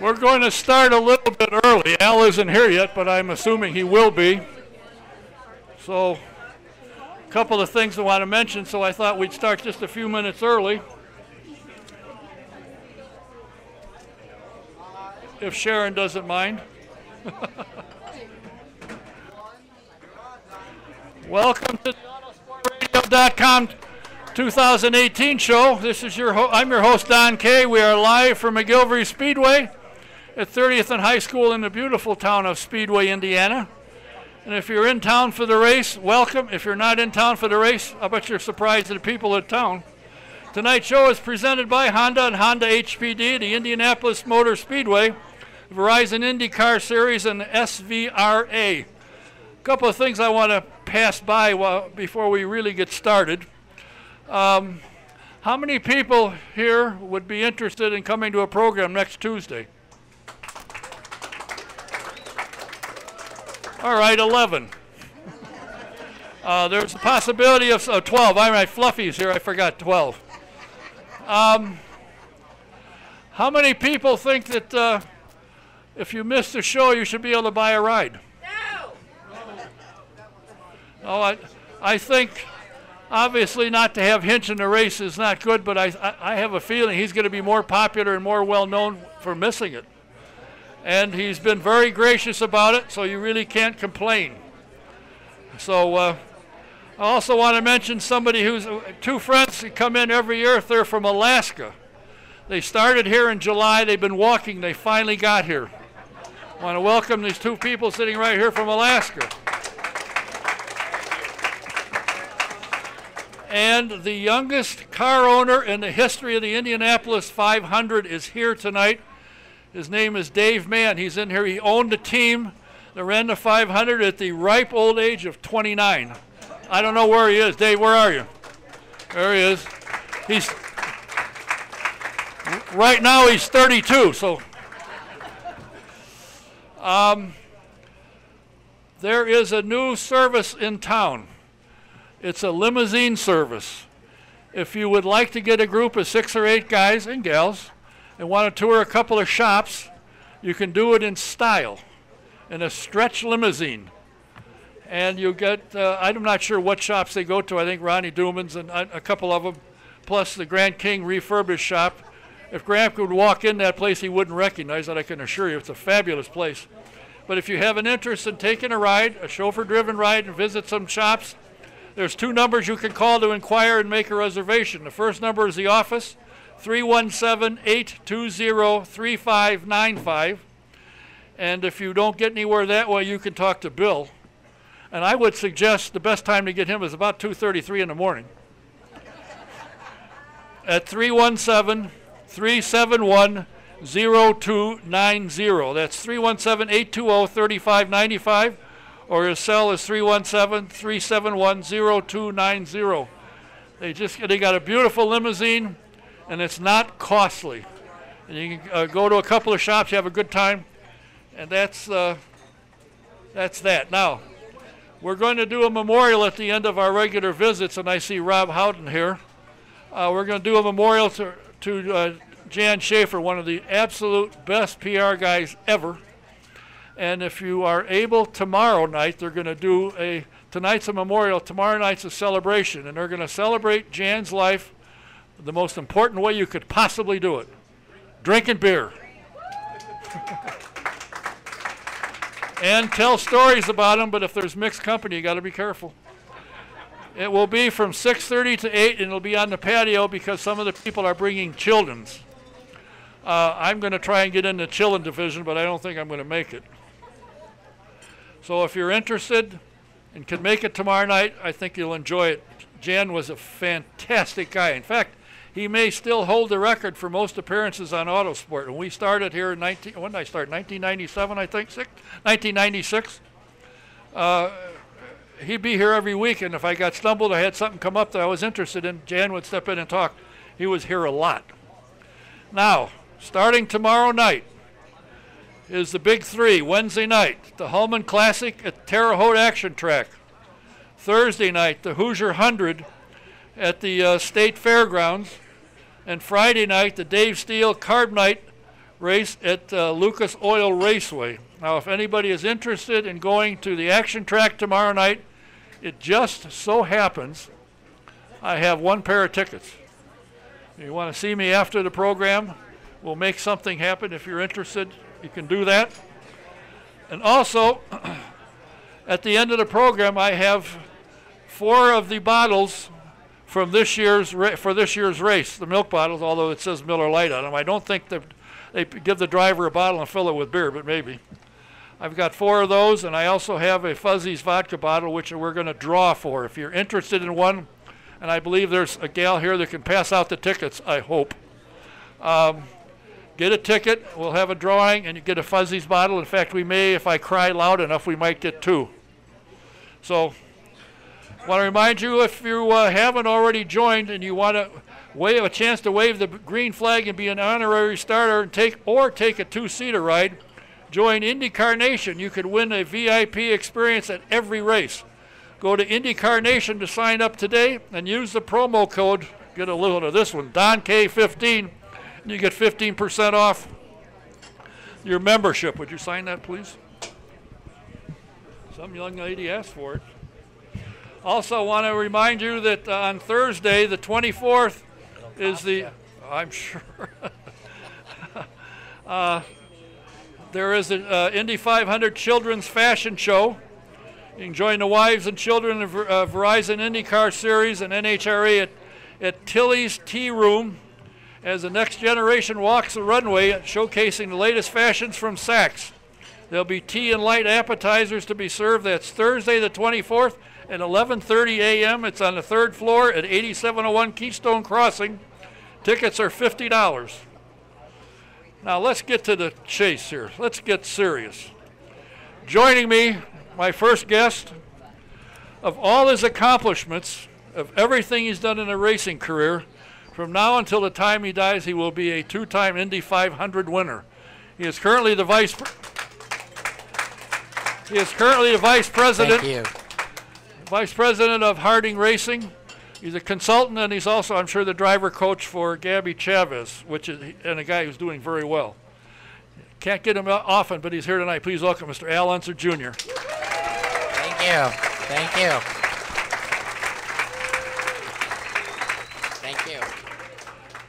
We're going to start a little bit early. Al isn't here yet, but I'm assuming he will be. So, a couple of things I want to mention, so I thought we'd start just a few minutes early. If Sharon doesn't mind. Welcome to the AutosportRadio.com 2018 show. This is I'm your host, Don Kay. We are live from McGilvery Speedway at 30th and High School in the beautiful town of Speedway, Indiana. And if you're in town for the race, welcome. If you're not in town for the race, I bet you're surprised at the people in town. Tonight's show is presented by Honda and Honda HPD, the Indianapolis Motor Speedway, Verizon IndyCar Series, and SVRA. A couple of things I want to pass by before we really get started. How many people here would be interested in coming to a program next Tuesday? All right, 11. There's a possibility of 12. My Fluffy's here. I forgot 12. How many people think that if you miss the show, you should be able to buy a ride? No. Oh, I think obviously not to have Hinch in the race is not good, but I have a feeling he's going to be more popular and more well-known for missing it. And he's been very gracious about it, so you really can't complain. So I also want to mention somebody who's two friends that come in every year. They're from Alaska. They started here in July. They've been walking. They finally got here. I want to welcome these two people sitting right here from Alaska. And the youngest car owner in the history of the Indianapolis 500 is here tonight. His name is Dave Mann. He's in here. He owned a team that ran the 500 at the ripe old age of 29. I don't know where he is. Dave, where are you? There he is. Right now he's 32. So there is a new service in town. It's a limousine service. If you would like to get a group of 6 or 8 guys and gals and want to tour a couple of shops, you can do it in style, in a stretch limousine. And you get, I'm not sure what shops they go to. I think Ronnie Duman's and a couple of them, plus the Grant King refurbished shop. If Grant could walk in that place, he wouldn't recognize it, I can assure you. It's a fabulous place. But if you have an interest in taking a ride, a chauffeur-driven ride, and visit some shops, there's 2 numbers you can call to inquire and make a reservation. The first number is the office, 317-820-3595. And if you don't get anywhere that way, you can talk to Bill. And I would suggest the best time to get him is about 2:33 in the morning. At 317-371-0290. That's 317-820-3595. Or his cell is 317-371-0290. They got a beautiful limousine, and it's not costly. And you can go to a couple of shops, you have a good time, and that's that. Now, we're going to do a memorial at the end of our regular visits, and I see Rob Howden here. We're going to do a memorial to Jan Schaefer, one of the absolute best PR guys ever. And if you are able tomorrow night, they're going to do tonight's a memorial, tomorrow night's a celebration, and they're going to celebrate Jan's life the most important way you could possibly do it, drinking beer. And tell stories about him, but if there's mixed company, you got to be careful. It will be from 6:30 to 8, and it'll be on the patio because some of the people are bringing children's. I'm going to try and get in the children division, but I don't think I'm going to make it. So if you're interested and can make it tomorrow night, I think you'll enjoy it. Jan was a fantastic guy. In fact, he may still hold the record for most appearances on Autosport. When we started here in when did I start? 1997, I think, 1996. He'd be here every week, and if I got stumbled, I had something come up that I was interested in, Jan would step in and talk. He was here a lot. Now, starting tomorrow night is the Big 3. Wednesday night, the Hulman Classic at Terre Haute Action Track. Thursday night, the Hoosier 100 at the State Fairgrounds. And Friday night, the Dave Steele Carb Night race at Lucas Oil Raceway. Now, if anybody is interested in going to the action track tomorrow night, it just so happens I have one pair of tickets. If you want to see me after the program, we'll make something happen. If you're interested, you can do that. And also, at the end of the program, I have 4 of the bottles from this year's race, the milk bottles, although it says Miller Lite on them. I don't think they give the driver a bottle and fill it with beer, but maybe. I've got 4 of those, and I also have a Fuzzy's vodka bottle, which we're going to draw for. If you're interested in one, and I believe there's a gal here that can pass out the tickets, I hope. Get a ticket, we'll have a drawing, and you get a Fuzzy's bottle. In fact, we may, if I cry loud enough, we might get 2. So, I want to remind you, if you haven't already joined and you want to wave a chance to wave the green flag and be an honorary starter and take a 2-seater ride, join IndyCar Nation. You could win a VIP experience at every race. Go to IndyCar Nation to sign up today and use the promo code, get a little of this one, DonK15, and you get 15% off your membership. Would you sign that, please? Some young lady asked for it. Also want to remind you that on Thursday, the 24th, is the, I'm sure, there is an Indy 500 Children's Fashion Show. You can join the wives and children of Verizon IndyCar Series and NHRA at Tilly's Tea Room as the next generation walks the runway, showcasing the latest fashions from Saks. There'll be tea and light appetizers to be served. That's Thursday the 24th at 11:30 a.m. It's on the 3rd floor at 8701 Keystone Crossing. Tickets are $50. Now let's get to the chase here. Let's get serious. Joining me, my first guest, of all his accomplishments, of everything he's done in a racing career, from now until the time he dies, he will be a 2-time Indy 500 winner. He is currently the vice president. Thank you. Vice president of Harding Racing. He's a consultant, and he's also, I'm sure, the driver coach for Gabby Chavez, and a guy who's doing very well. Can't get him often, but he's here tonight. Please welcome Mr. Al Unser Jr. Thank you. Thank you. Thank you.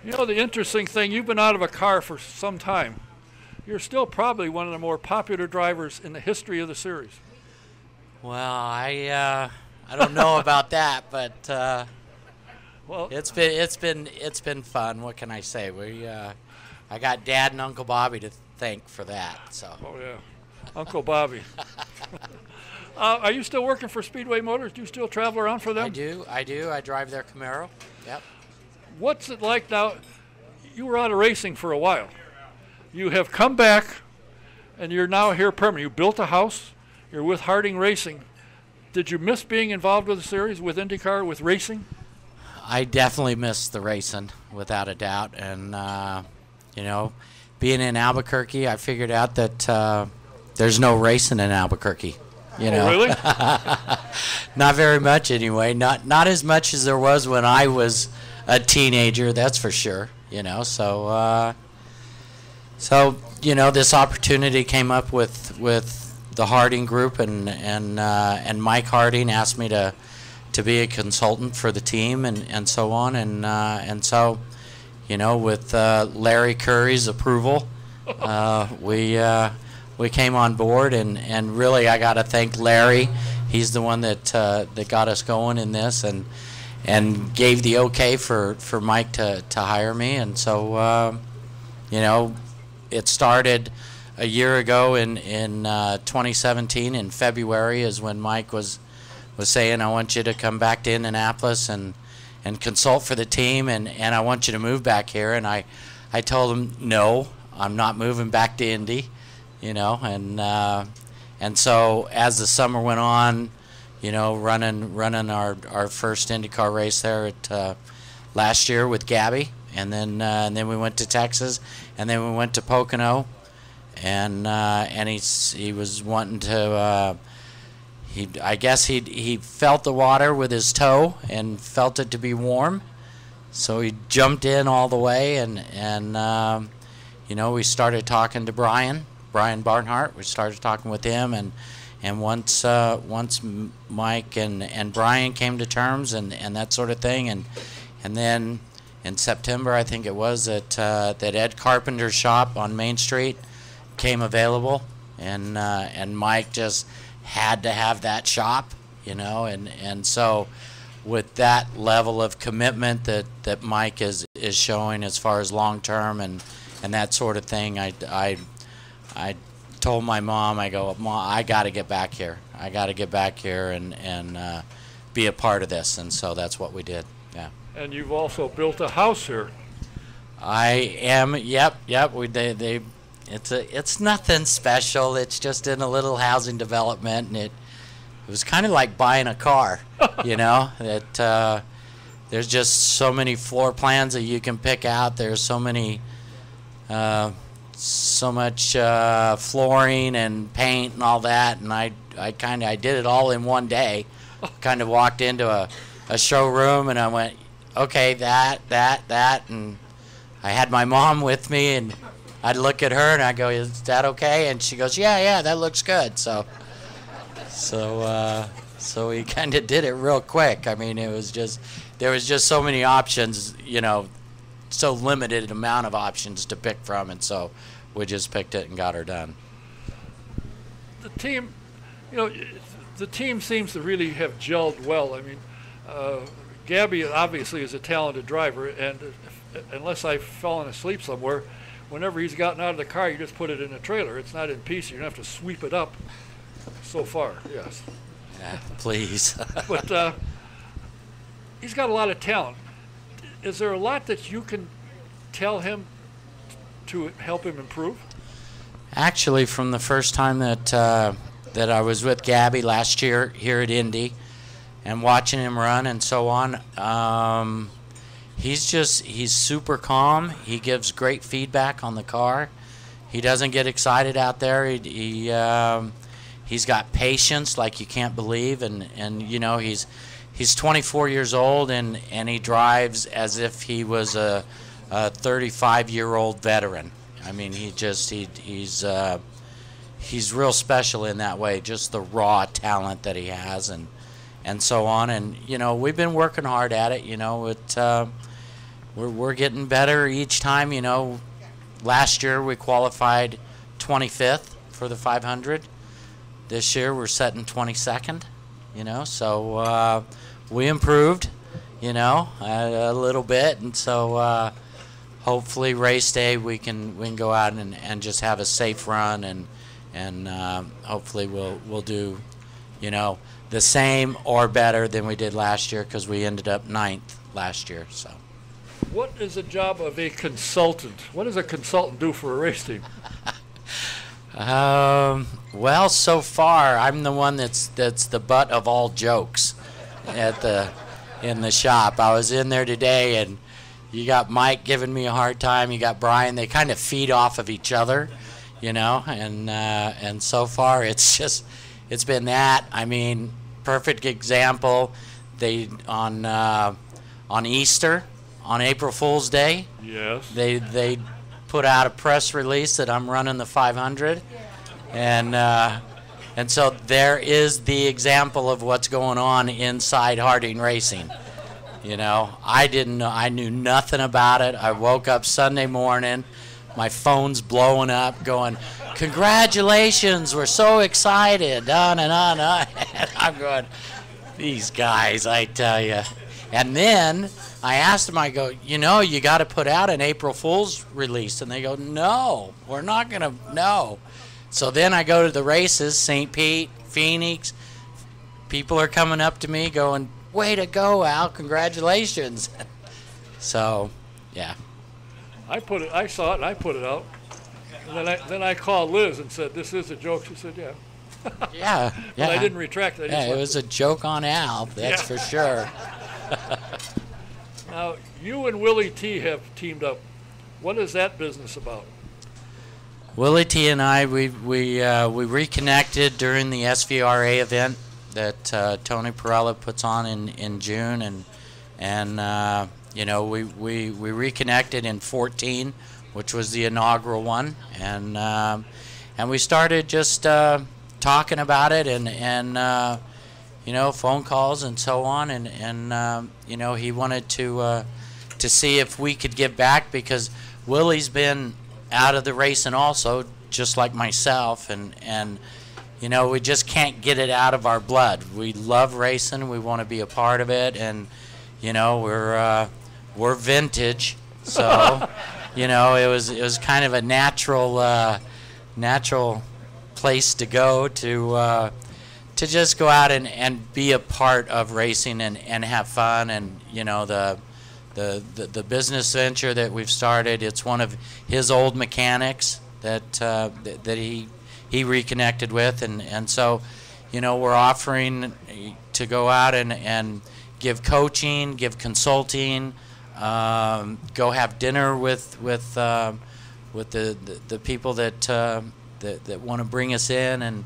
You know, the interesting thing, you've been out of a car for some time. You're still probably one of the more popular drivers in the history of the series. Well, I don't know about that, but well, it's been fun. What can I say? I got Dad and Uncle Bobby to thank for that. So. Oh yeah, Uncle Bobby. Are you still working for Speedway Motors? Do you still travel around for them? I do. I drive their Camaro. Yep. What's it like now? You were out of racing for a while. You have come back, and you're now here permanently. You built a house. You're with Harding Racing. Did you miss being involved with the series, with IndyCar, with racing? I definitely miss the racing, without a doubt. And, being in Albuquerque, I figured out that there's no racing in Albuquerque. Oh, really? Not very much anyway. Not as much as there was when I was a teenager, that's for sure. So this opportunity came up with the Harding Group, and Mike Harding asked me to be a consultant for the team and so on, and so with Larry Curry's approval, we came on board, and really I got to thank Larry. He's the one that got us going in this and gave the okay for Mike to hire me, and so it started a year ago in 2017 in February is when Mike was saying, I want you to come back to Indianapolis and consult for the team, and I want you to move back here. And I told him, no, I'm not moving back to Indy, and so as the summer went on, running our first IndyCar race there at last year with Gabby, and then we went to Texas, and then we went to Pocono. And he was wanting to. I guess he felt the water with his toe and felt it to be warm, so he jumped in all the way. And you know, we started talking to Brian Barnhart. We started talking with him, and once Mike and Brian came to terms and that sort of thing, and then in September, I think it was, that Ed Carpenter's shop on Main Street came available, and Mike just had to have that shop, you know, and so with that level of commitment that Mike is showing as far as long term and that sort of thing, I told my mom, I go, Mom, I got to get back here. I got to get back here and be a part of this, and so that's what we did. Yeah. And you've also built a house here. I am. Yep. It's nothing special. It's just in a little housing development, and it was kind of like buying a car, you know. There's just so many floor plans that you can pick out. There's so many, so much flooring and paint and all that, and I did it all in one day. Kind of walked into a showroom, and I went, okay, that, and I had my mom with me, and I'd look at her and I go, is that okay? And she goes, yeah, that looks good. So we kind of did it real quick. I mean, there was just so many options, you know, so limited amount of options to pick from, and so we just picked it and got her done. The team, you know, the team seems to really have gelled well. I mean, Gabby obviously is a talented driver, and unless I've fallen asleep somewhere, whenever he's gotten out of the car, you just put it in a trailer. It's not in pieces. You don't have to sweep it up. So far, yes. Yeah, please. But he's got a lot of talent. Is there a lot that you can tell him to help him improve? Actually, from the first time that I was with Gabby last year here at Indy and watching him run and so on, he's super calm. He gives great feedback on the car. He doesn't get excited out there. He's got patience like you can't believe, and you know, he's 24 years old and he drives as if he was a 35-year-old veteran. I mean, he's real special in that way, just the raw talent that he has and so on. And you know, we've been working hard at it. You know, we're getting better each time. You know, last year we qualified 25th for the 500. This year we're setting 22nd. You know, so we improved, you know, a little bit, and so hopefully race day we can go out and just have a safe run, and hopefully we'll do, you know, the same or better than we did last year, because we ended up 9th last year. So. What is the job of a consultant? What does a consultant do for a race team? Well, so far I'm the one that's the butt of all jokes in the shop. I was in there today, and you got Mike giving me a hard time. You got Brian. They kind of feed off of each other, you know. And so far it's been that. I mean, perfect example. They on Easter, on April Fool's Day. Yes. They put out a press release that I'm running the 500, and so there is the example of what's going on inside Harding Racing. You know, I didn't know. I knew nothing about it. I woke up Sunday morning, my phone's blowing up, going, "Congratulations! We're so excited!" On and on. And I'm going, these guys, I tell you. And then I asked them, I go, you know, you got to put out an April Fool's release. And they go, no, we're not going to, no. So then I go to the races, St. Pete, Phoenix. People are coming up to me going, way to go, Al, congratulations. So, yeah. I saw it and I put it out. And then I called Liz and said, this is a joke. She said, yeah. Yeah. But I didn't retract it. Yeah, it was a joke on Al, that's for sure. Now, you and Willie T have teamed up. What is that business about? Willie T and I, we reconnected during the SVRA event that Tony Perella puts on in June, and you know, we reconnected in 14 which was the inaugural one, and we started just talking about it, and you know, phone calls and so on, and you know, he wanted to see if we could give back, because Willie's been out of the racing also, just like myself, and you know, we just can't get it out of our blood. We love racing. We want to be a part of it, and you know, we're vintage, so you know, it was kind of a natural place to go to just go out and be a part of racing and have fun. And you know, the business venture that we've started, it's one of his old mechanics that he reconnected with, and so you know, we're offering to go out and give coaching, give consulting, go have dinner with the people that want to bring us in, and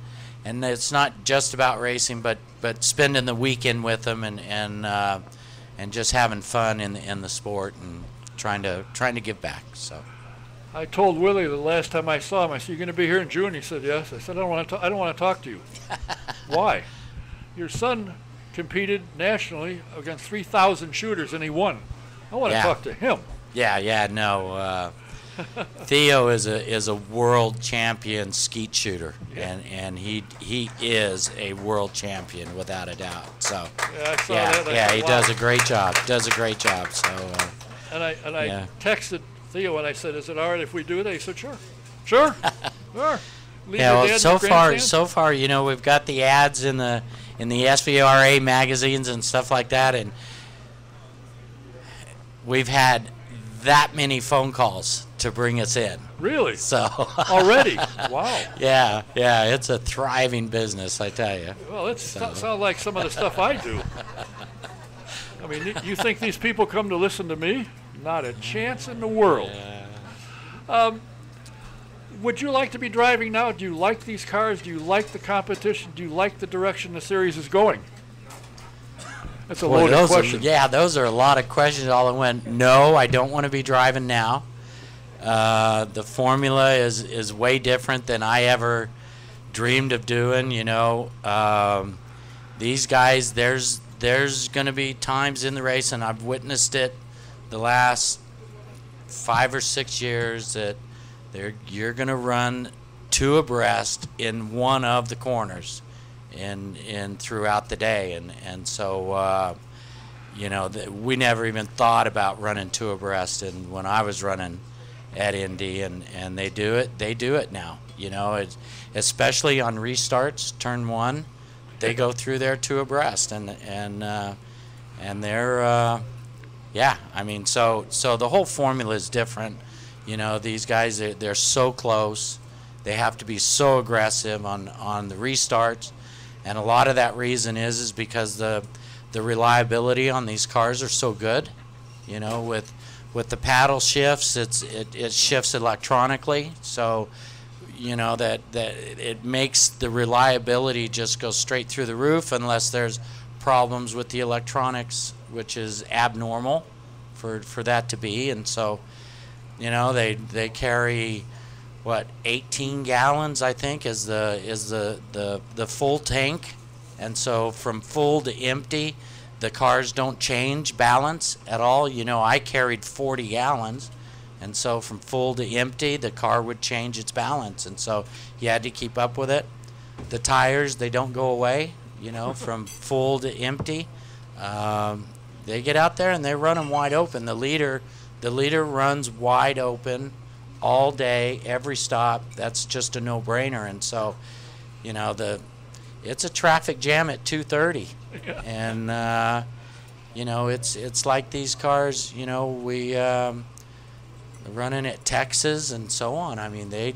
it's not just about racing, but spending the weekend with them and just having fun in the sport and trying to give back. So I told Willie the last time I saw him, I said, "You going to be here in June?" He said, "Yes." I said, I don't want to talk to you." Why? Your son competed nationally against 3,000 shooters and he won. I want to talk to him. No. Theo is a world champion skeet shooter, and he is a world champion without a doubt. So I saw that. He does a great job. So and I texted Theo and I said, "Is it all right if we do that?" He said, "Sure." Sure. Leave well, so far, you know, we've got the ads in the SVRA magazines and stuff like that, and we've had that many phone calls to bring us in. Really? So already? Wow. Yeah, it's a thriving business, I tell you. Well, it sounds like some of the stuff I do. I mean, you think these people come to listen to me? Not a chance in the world. Would you like to be driving now? Do you like these cars? Do you like the competition? Do you like the direction the series is going? That's a loaded question. Those are a lot of questions all in one. No, I don't want to be driving now. The formula is way different than I ever dreamed of doing. You know, these guys, there's going to be times in the race, and I've witnessed it the last 5 or 6 years, that you're going to run two abreast in one of the corners in throughout the day, and so you know, we never even thought about running two abreast. And when I was running at Indy, and they do it now. You know, especially on restarts, turn one, they go through there two abreast, and they're I mean, so the whole formula is different. You know, these guys, they're so close. They have to be so aggressive on the restarts, and a lot of that reason is because the reliability on these cars are so good. You know, with the paddle shifts, it shifts electronically, so you know that it makes the reliability just go straight through the roof unless there's problems with the electronics, which is abnormal for that to be. And so, you know, they carry what, 18 gallons, I think, is the full tank, and so from full to empty, the cars don't change balance at all. You know, I carried 40 gallons, and so from full to empty, the car would change its balance, and so you had to keep up with it. The tires, they don't go away, you know, from full to empty. They get out there and they run them wide open. The leader runs wide open all day, every stop. That's just a no-brainer. And so, you know, it's a traffic jam at 2:30, and you know, it's like these cars. You know, we running at Texas and so on. I mean, they're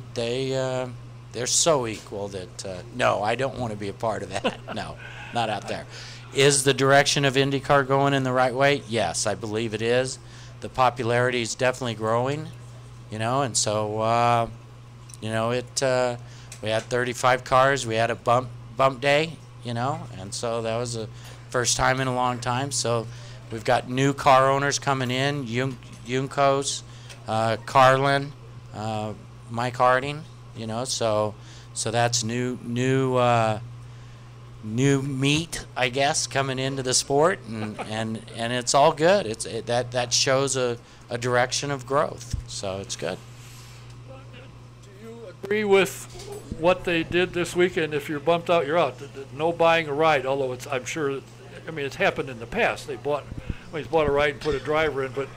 so equal that no, I don't want to be a part of that. No, not out there. Is the direction of IndyCar going in the right way? Yes, I believe it is. The popularity is definitely growing, you know, and so you know, we had 35 cars. We had a bump day, you know, and so that was the first time in a long time. So we've got new car owners coming in, Juncos, Carlin, Mike Harding, so that's new meat, I guess, coming into the sport, and it's all good. That shows a direction of growth, so it's good. Do you agree with what they did this weekend? If you're bumped out, you're out. No buying a ride, although I'm sure, it's happened in the past. He's bought a ride and put a driver in, but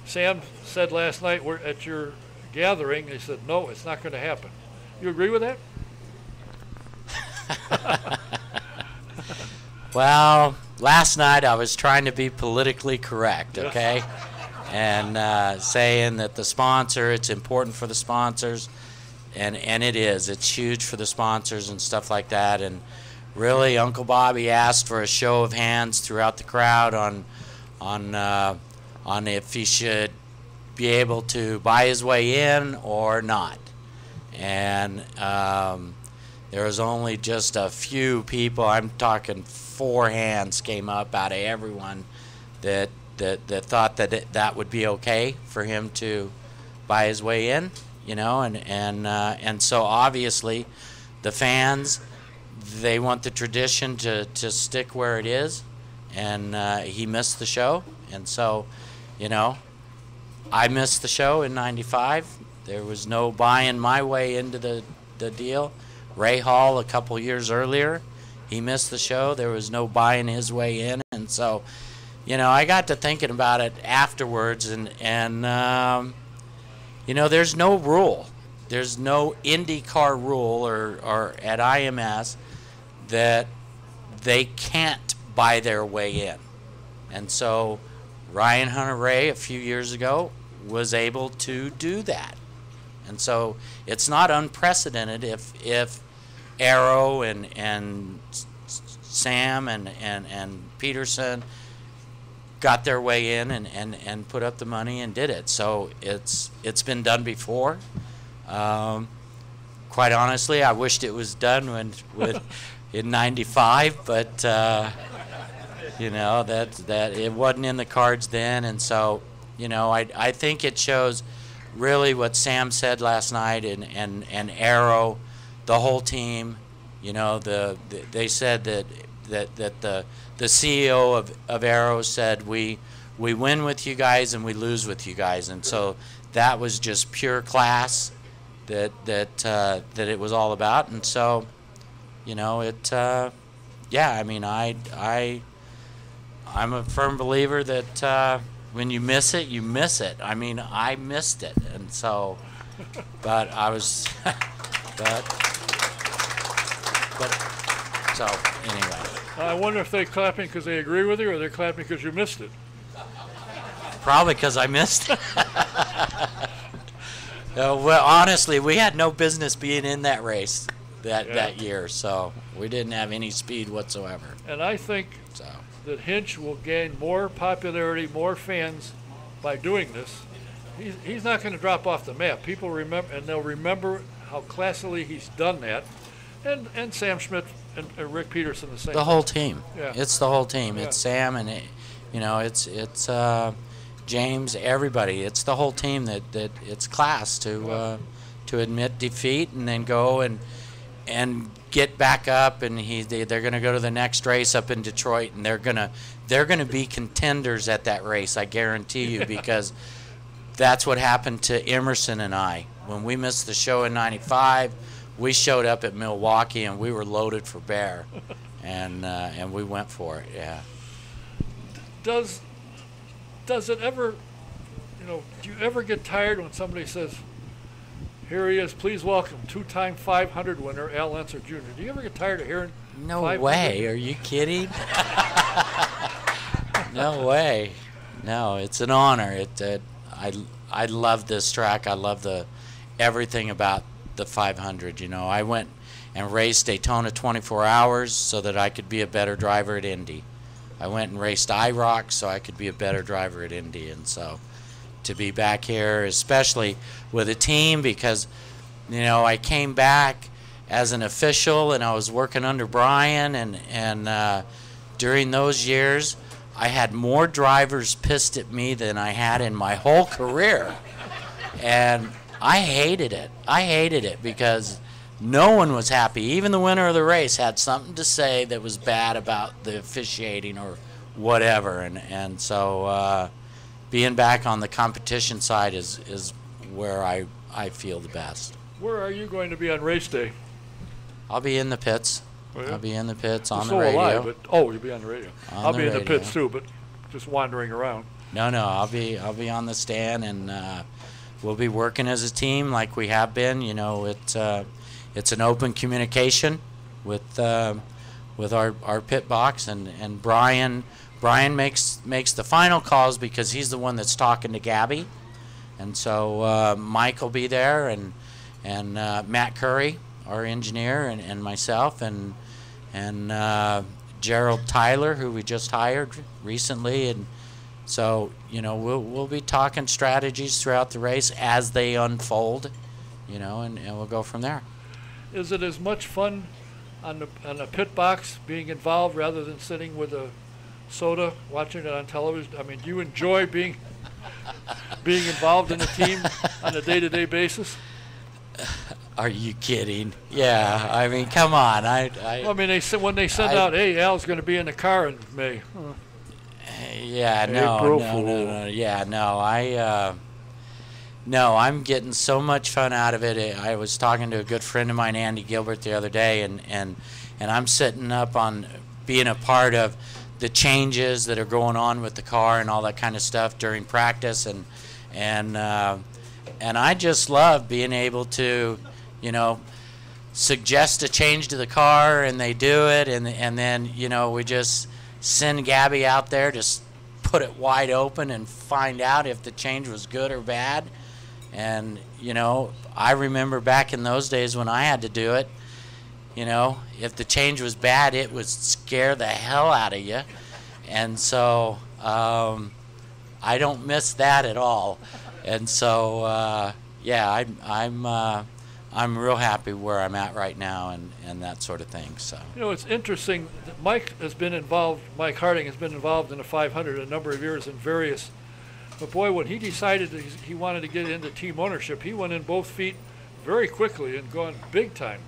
Sam said last night at your gathering, he said, no, it's not going to happen. You agree with that? Well, last night I was trying to be politically correct, okay? And saying that it's important for the sponsors, and it is. It's huge for the sponsors and stuff like that. And really, Uncle Bobby asked for a show of hands throughout the crowd on if he should be able to buy his way in or not. And there was only just a few people. I'm talking 4 hands came up out of everyone that thought that would be okay for him to buy his way in, and so obviously the fans, they want the tradition to stick where it is, and he missed the show, and so I missed the show in '95. There was no buying my way into the deal. Ray Hall a couple years earlier, he missed the show. There was no buying his way in, and so I got to thinking about it afterwards, and there's no rule. There's no IndyCar rule or at IMS that they can't buy their way in. And so Ryan Hunter-Reay a few years ago was able to do that. And so it's not unprecedented if Arrow and Sam and Peterson got their way in and put up the money and did it. So it's been done before. Quite honestly, I wished it was done in '95, but that it wasn't in the cards then. And so I think it shows really what Sam said last night and Arrow, the whole team. They said that the CEO of Arrow said we win with you guys and we lose with you guys, and so that was just pure class that it was all about. And so I'm a firm believer that when you miss it, you miss it. I missed it, and so but I was but so anyway. I wonder if they're clapping because they agree with you, or they're clapping because you missed it. Probably because I missed it. Well, honestly, we had no business being in that race that year, so we didn't have any speed whatsoever. And I think that Hinch will gain more popularity, more fans by doing this. He's not going to drop off the map. People remember, and they'll remember how classily he's done that. And Sam Schmidt and Rick Peterson the same. The whole team. Yeah. It's the whole team. Yeah. It's Sam and it's James. Everybody. It's the whole team that it's class to admit defeat and then go and get back up. And they're going to go to the next race up in Detroit, and they're gonna be contenders at that race. I guarantee you, because that's what happened to Emerson and I when we missed the show in '95. We showed up at Milwaukee and we were loaded for bear, and we went for it. Yeah. Does it ever, do you ever get tired when somebody says, "Here he is, please welcome 2-time 500 winner Al Unser Jr." Do you ever get tired of hearing? No way. Are you kidding? No way. No, it's an honor. I love this track. I love everything about the 500. I went and raced Daytona 24 hours so that I could be a better driver at Indy. I went and raced IROC so I could be a better driver at Indy. And so to be back here, especially with a team, because I came back as an official and I was working under Brian, and during those years I had more drivers pissed at me than I had in my whole career. And I hated it. I hated it because no one was happy. Even the winner of the race had something to say that was bad about the officiating or whatever. And so being back on the competition side is where I feel the best. Where are you going to be on race day? I'll be in the pits. Oh, yeah? I'll be in the pits on So the radio. will I, but you'll be on the radio. I'll be in the radio. pits too, but just wandering around. No, I'll be on the stand, and we'll be working as a team like we have been. You know, it's an open communication with our pit box, and Brian makes the final calls because he's the one that's talking to Gabby, and so Mike will be there, and Matt Curry, our engineer, and myself, and Gerald Tyler, who we just hired recently, and so you know we'll be talking strategies throughout the race as they unfold, you know, and we'll go from there. Is it as much fun on the pit box being involved rather than sitting with a soda watching it on television? I mean, do you enjoy being involved in the team on a day-to-day basis? Are you kidding? Yeah, I mean, come on. Well, I mean, when they send out, hey, Al's going to be in the car in May. Yeah, no. Yeah, no, I'm getting so much fun out of it. I was talking to a good friend of mine, Andy Gilbert, the other day, and I'm sitting up on being a part of the changes that are going on with the car and all that kind of stuff during practice, and I just love being able to, you know, suggest a change to the car, and they do it, and then, you know, we just send Gabby out there to put it wide open and find out if the change was good or bad. And, you know, I remember back in those days when I had to do it, you know, if the change was bad, it would scare the hell out of you. And so I don't miss that at all. And so, yeah, I'm real happy where I'm at right now and that sort of thing. So, you know, it's interesting that Mike Harding has been involved in the 500 a number of years in various. But boy, when he decided that he wanted to get into team ownership, he went in both feet very quickly and gone big time.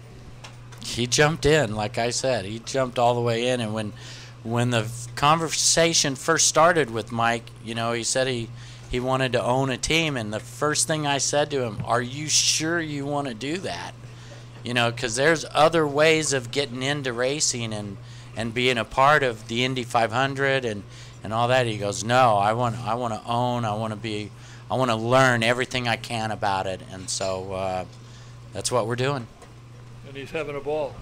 He jumped in, like I said. He jumped all the way in. And when the conversation first started with Mike, you know, he said he wanted to own a team. And the first thing I said to him, are you sure you want to do that? You know, because there's other ways of getting into racing and being a part of the Indy 500 and all that. He goes, no, I want to own. I want to learn everything I can about it. And so that's what we're doing. And he's having a ball.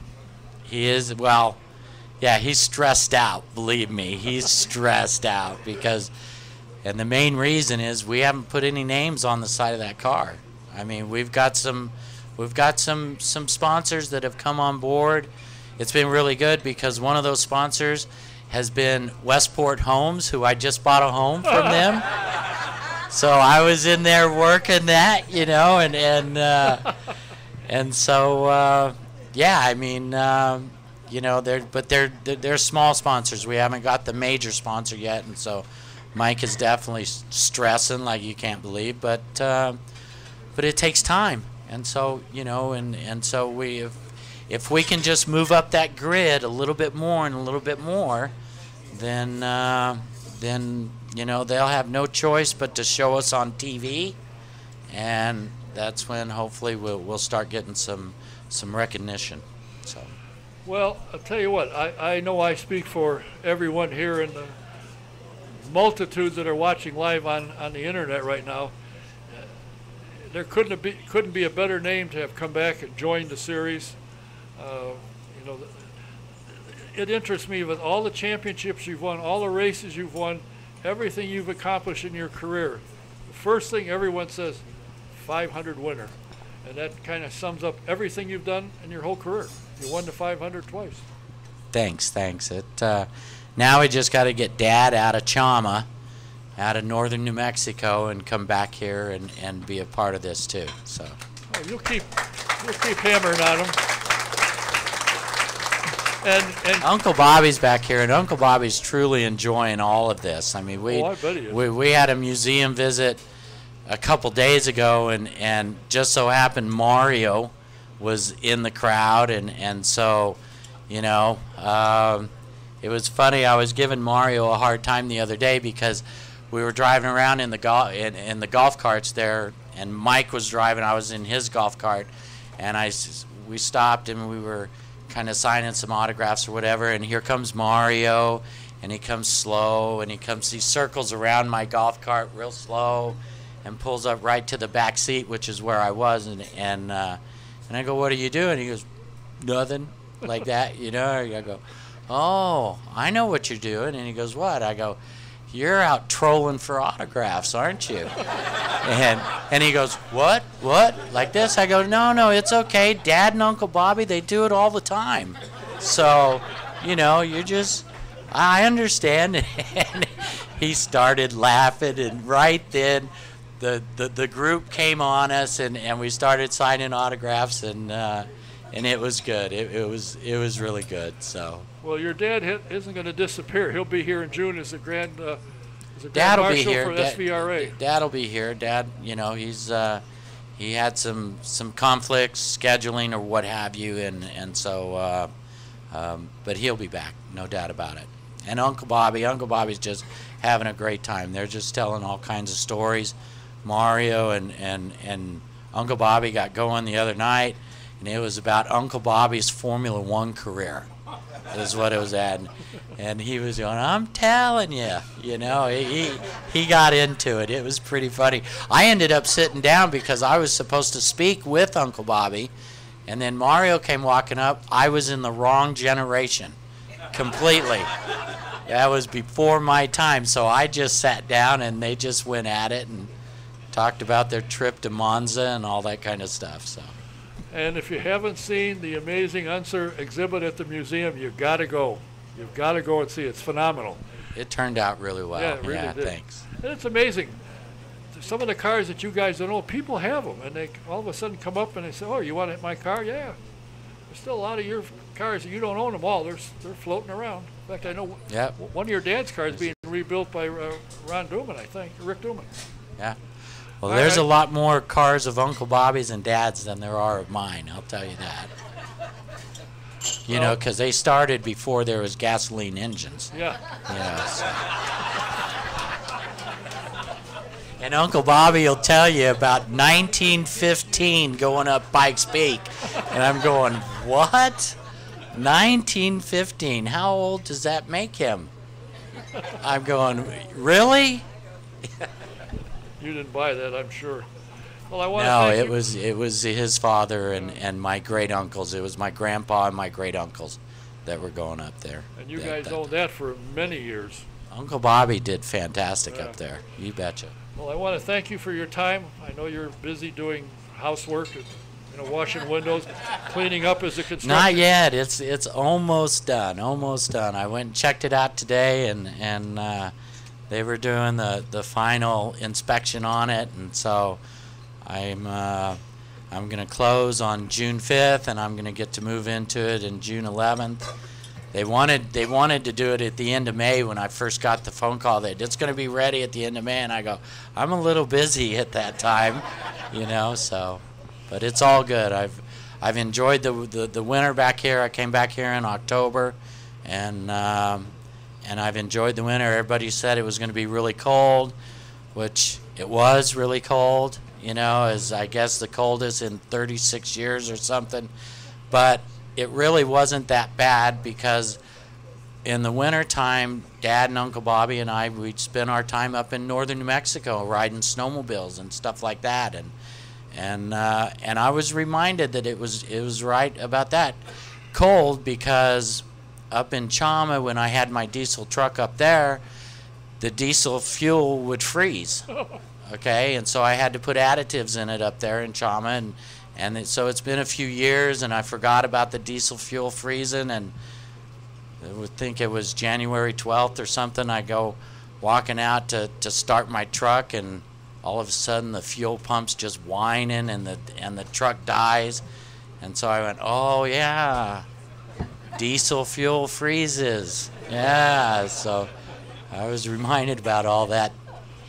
He is. Well, yeah, he's stressed out. Believe me, he's stressed out because, and the main reason is we haven't put any names on the side of that car. I mean, we've got some sponsors that have come on board. It's been really good because one of those sponsors has been Westport Homes, who I just bought a home from them. So I was in there working that, you know, and so yeah, I mean, you know, they're small sponsors. We haven't got the major sponsor yet, and so Mike is definitely stressing like you can't believe, but it takes time, and so, you know, and so if we can just move up that grid a little bit more and a little bit more, then you know, they'll have no choice but to show us on TV, and that's when hopefully we'll start getting some recognition. So, well, I'll tell you what, I know I speak for everyone here and the multitudes that are watching live on the internet right now. There couldn't be a better name to have come back and joined the series. You know, it interests me with all the championships you've won, all the races you've won, everything you've accomplished in your career. The first thing everyone says, 500 winner. And that kind of sums up everything you've done in your whole career. You won the 500 twice. Thanks. It now we just got to get Dad out of Chama, out of northern New Mexico, and come back here and be a part of this too. So. Oh, you'll keep hammering on him. And Uncle Bobby's back here, and Uncle Bobby's truly enjoying all of this. I mean, I bet he is. we had a museum visit a couple days ago, and just so happened Mario was in the crowd, and so, you know, it was funny. I was giving Mario a hard time the other day because we were driving around in the golf carts there, and Mike was driving. I was in his golf cart, and we stopped and we were kind of signing some autographs or whatever. And here comes Mario, and he comes slow, and he circles around my golf cart real slow, and pulls up right to the back seat, which is where I was, and I go, "What are you doing?" He goes, "Nothing," like that, you know. I go, "Oh, I know what you're doing." And he goes, "What?" I go, "You're out trolling for autographs, aren't you?" And he goes, "What? Like this?" I go, No, it's okay. Dad and Uncle Bobby, they do it all the time. So, you know, I understand." And he started laughing, and right then the group came on us, and we started signing autographs, and it was good. It was really good. So. Well, your dad isn't going to disappear. He'll be here in June as a grand Dad will marshal be here. for SVRA. Dad'll be here. Dad, you know, he had some conflicts, scheduling or what have you, and so, but he'll be back, no doubt about it. And Uncle Bobby's just having a great time. They're just telling all kinds of stories. Mario and Uncle Bobby got going the other night, and it was about Uncle Bobby's Formula One career. Is what it was at, and he was going, "I'm telling you," you know, he got into it. It was pretty funny. I ended up sitting down because I was supposed to speak with Uncle Bobby, and then Mario came walking up. I was in the wrong generation, completely. That was before my time, so I just sat down, and they just went at it and talked about their trip to Monza and all that kind of stuff. So. And if you haven't seen the amazing Unser exhibit at the museum, you've got to go. You've got to go and see it. It's phenomenal. It turned out really well. Yeah, it really did. Thanks. And it's amazing. Some of the cars that you guys don't know, people have them, and they all of a sudden come up and they say, "Oh, you want my car?" Yeah. There's still a lot of your cars that you don't own them all. They're floating around. In fact, I know one of your dad's cars being rebuilt by Ron Duman, I think, Rick Duman. Yeah. Well, there's a lot more cars of Uncle Bobby's and Dad's than there are of mine, I'll tell you that. You know, because they started before there was gasoline engines. Yeah. So. And Uncle Bobby will tell you about 1915 going up Pikes Peak. And I'm going, what? 1915? How old does that make him? I'm going, really? You didn't buy that, I'm sure. Well, I want to thank you. it was his father and my great uncles. It was my grandpa and my great uncles that were going up there. And you guys owned that for many years. Uncle Bobby did fantastic up there. You betcha. Well, I want to thank you for your time. I know you're busy doing housework, washing windows, cleaning up as a construction. Not yet. It's almost done. Almost done. I went and checked it out today, and they were doing the final inspection on it, and so I'm going to close on June 5th, and I'm going to get to move into it in June 11th. They wanted to do it at the end of May when I first got the phone call that it's going to be ready at the end of May, and I go, I'm a little busy at that time, so, but it's all good. I've enjoyed the winter back here. I came back here in October, and I've enjoyed the winter. Everybody said it was going to be really cold, which it was really cold, as I guess the coldest in 36 years or something. But it really wasn't that bad because in the wintertime, Dad and Uncle Bobby and I, we'd spend our time up in northern New Mexico riding snowmobiles and stuff like that. And I was reminded that it was right about that. Cold because up in Chama, when I had my diesel truck up there, the diesel fuel would freeze. Okay, and so I had to put additives in it up there in Chama, so it's been a few years, and I forgot about the diesel fuel freezing, and I would think it was January 12th or something. I go walking out to start my truck, and all of a sudden the fuel pump's just whining, and the truck dies, and so I went, oh yeah, diesel fuel freezes. Yeah, so I was reminded about all that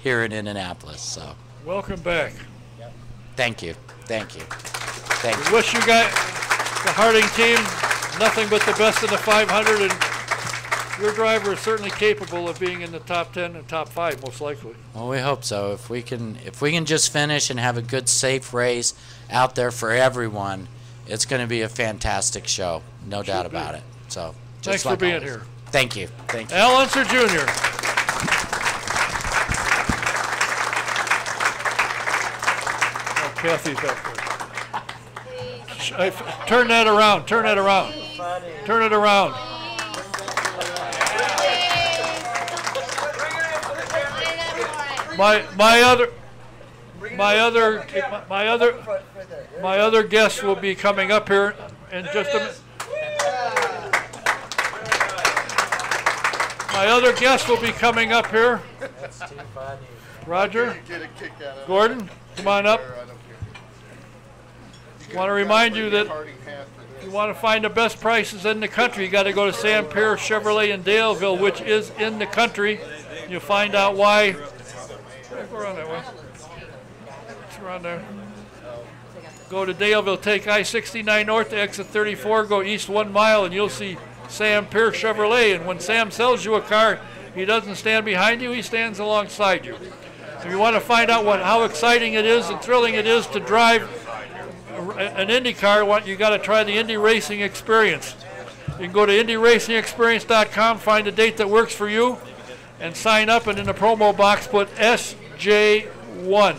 here in Indianapolis. So. Welcome back. Thank you. Thank you. Thank you. We wish you guys, the Harding team, nothing but the best in the 500, and your driver is certainly capable of being in the top 10 and top 5, most likely. Well, we hope so. If we can just finish and have a good, safe race out there for everyone, it's going to be a fantastic show. No doubt about it. So, thanks for being here. Thank you. Thank you. Al Unser Jr. Oh, Kathy's up there. Turn that around. Turn that around. Turn it around. My other guests will be coming up here in just a minute. My other guests will be coming up here. Roger, Gordon, come on up. I want to remind you that if you want to find the best prices in the country, you got to go to Sam Pierce Chevrolet in Daleville, which is in the country. You'll find out why. Go around that way. It's around there. Go to Daleville, take I-69 north to exit 34, go east 1 mile, and you'll see Sam Pierce Chevrolet. And when Sam sells you a car, he doesn't stand behind you, he stands alongside you. If you want to find out how exciting it is and thrilling it is to drive an Indy car, you got to try the Indy Racing Experience. You can go to IndyRacingExperience.com, find a date that works for you, and sign up, and in the promo box put SJ1.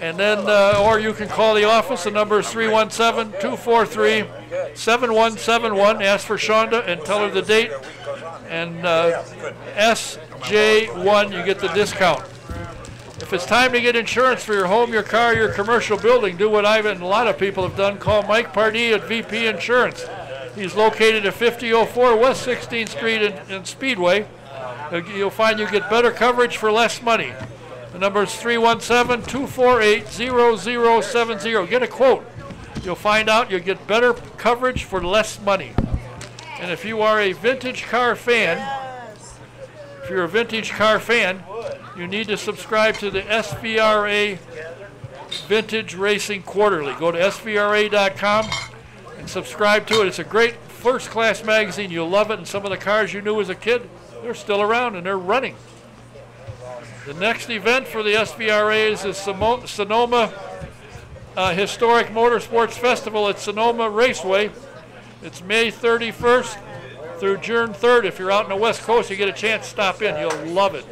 And then, or you can call the office. The number is 317-243-7171. Ask for Shonda and tell her the date. And SJ1, you get the discount. If it's time to get insurance for your home, your car, your commercial building, do what I've and a lot of people have done. Call Mike Pardee at VP Insurance. He's located at 5004 West 16th Street in Speedway. You'll find you get better coverage for less money. The number is 317-248-0070. Get a quote. You'll find out you'll get better coverage for less money. And if you are a vintage car fan, you need to subscribe to the SVRA Vintage Racing Quarterly. Go to svra.com and subscribe to it. It's a great first-class magazine. You'll love it. And some of the cars you knew as a kid, they're still around and they're running. The next event for the SVRA is the Sonoma Historic Motorsports Festival at Sonoma Raceway. It's May 31st through June 3rd. If you're out on the West Coast, you get a chance to stop in. You'll love it.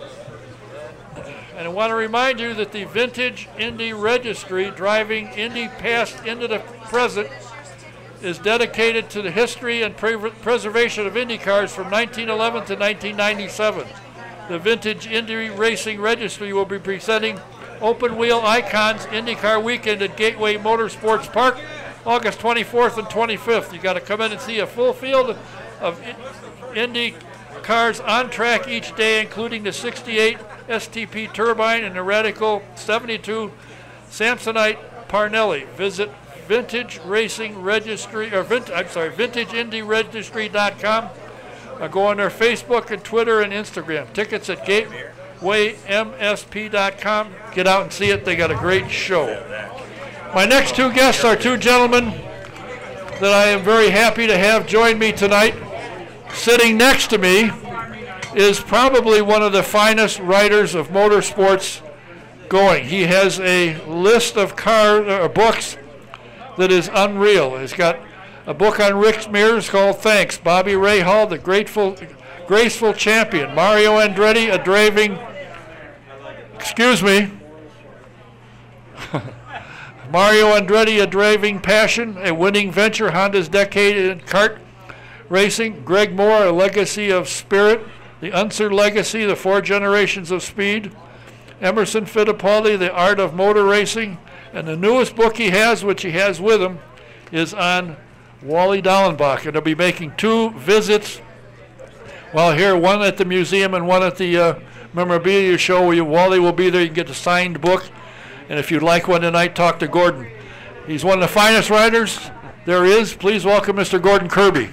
And I want to remind you that the Vintage Indy Registry, driving Indy past into the present, is dedicated to the history and preservation of Indy cars from 1911 to 1997. The Vintage Indy Racing Registry will be presenting Open Wheel Icons IndyCar Weekend at Gateway Motorsports Park, August 24th and 25th. You got to come in and see a full field of Indy cars on track each day, including the 68 STP Turbine and the Radical 72 Samsonite Parnelli. Visit Vintage Racing Registry, or VintageIndyRegistry.com. Go on their Facebook and Twitter and Instagram. Tickets at GatewayMSP.com. Get out and see it. They got a great show. My next two guests are two gentlemen that I am very happy to have join me tonight. Sitting next to me is probably one of the finest writers of motorsports going. He has a list of books that is unreal. He's got a book on Rick Mears called Thanks. Bobby Rahal, the graceful champion. Mario Andretti, a driving passion, a winning venture, Honda's decade in kart racing. Greg Moore, a legacy of spirit, the Unser legacy, the 4 generations of speed. Emerson Fittipaldi, the art of motor racing. And the newest book he has, which he has with him, is on Wally Dallenbach, and they'll be making 2 visits while here, one at the museum and one at the memorabilia show. Wally will be there. You can get a signed book, and if you'd like one tonight, talk to Gordon. He's one of the finest writers there is. Please welcome Mr. Gordon Kirby.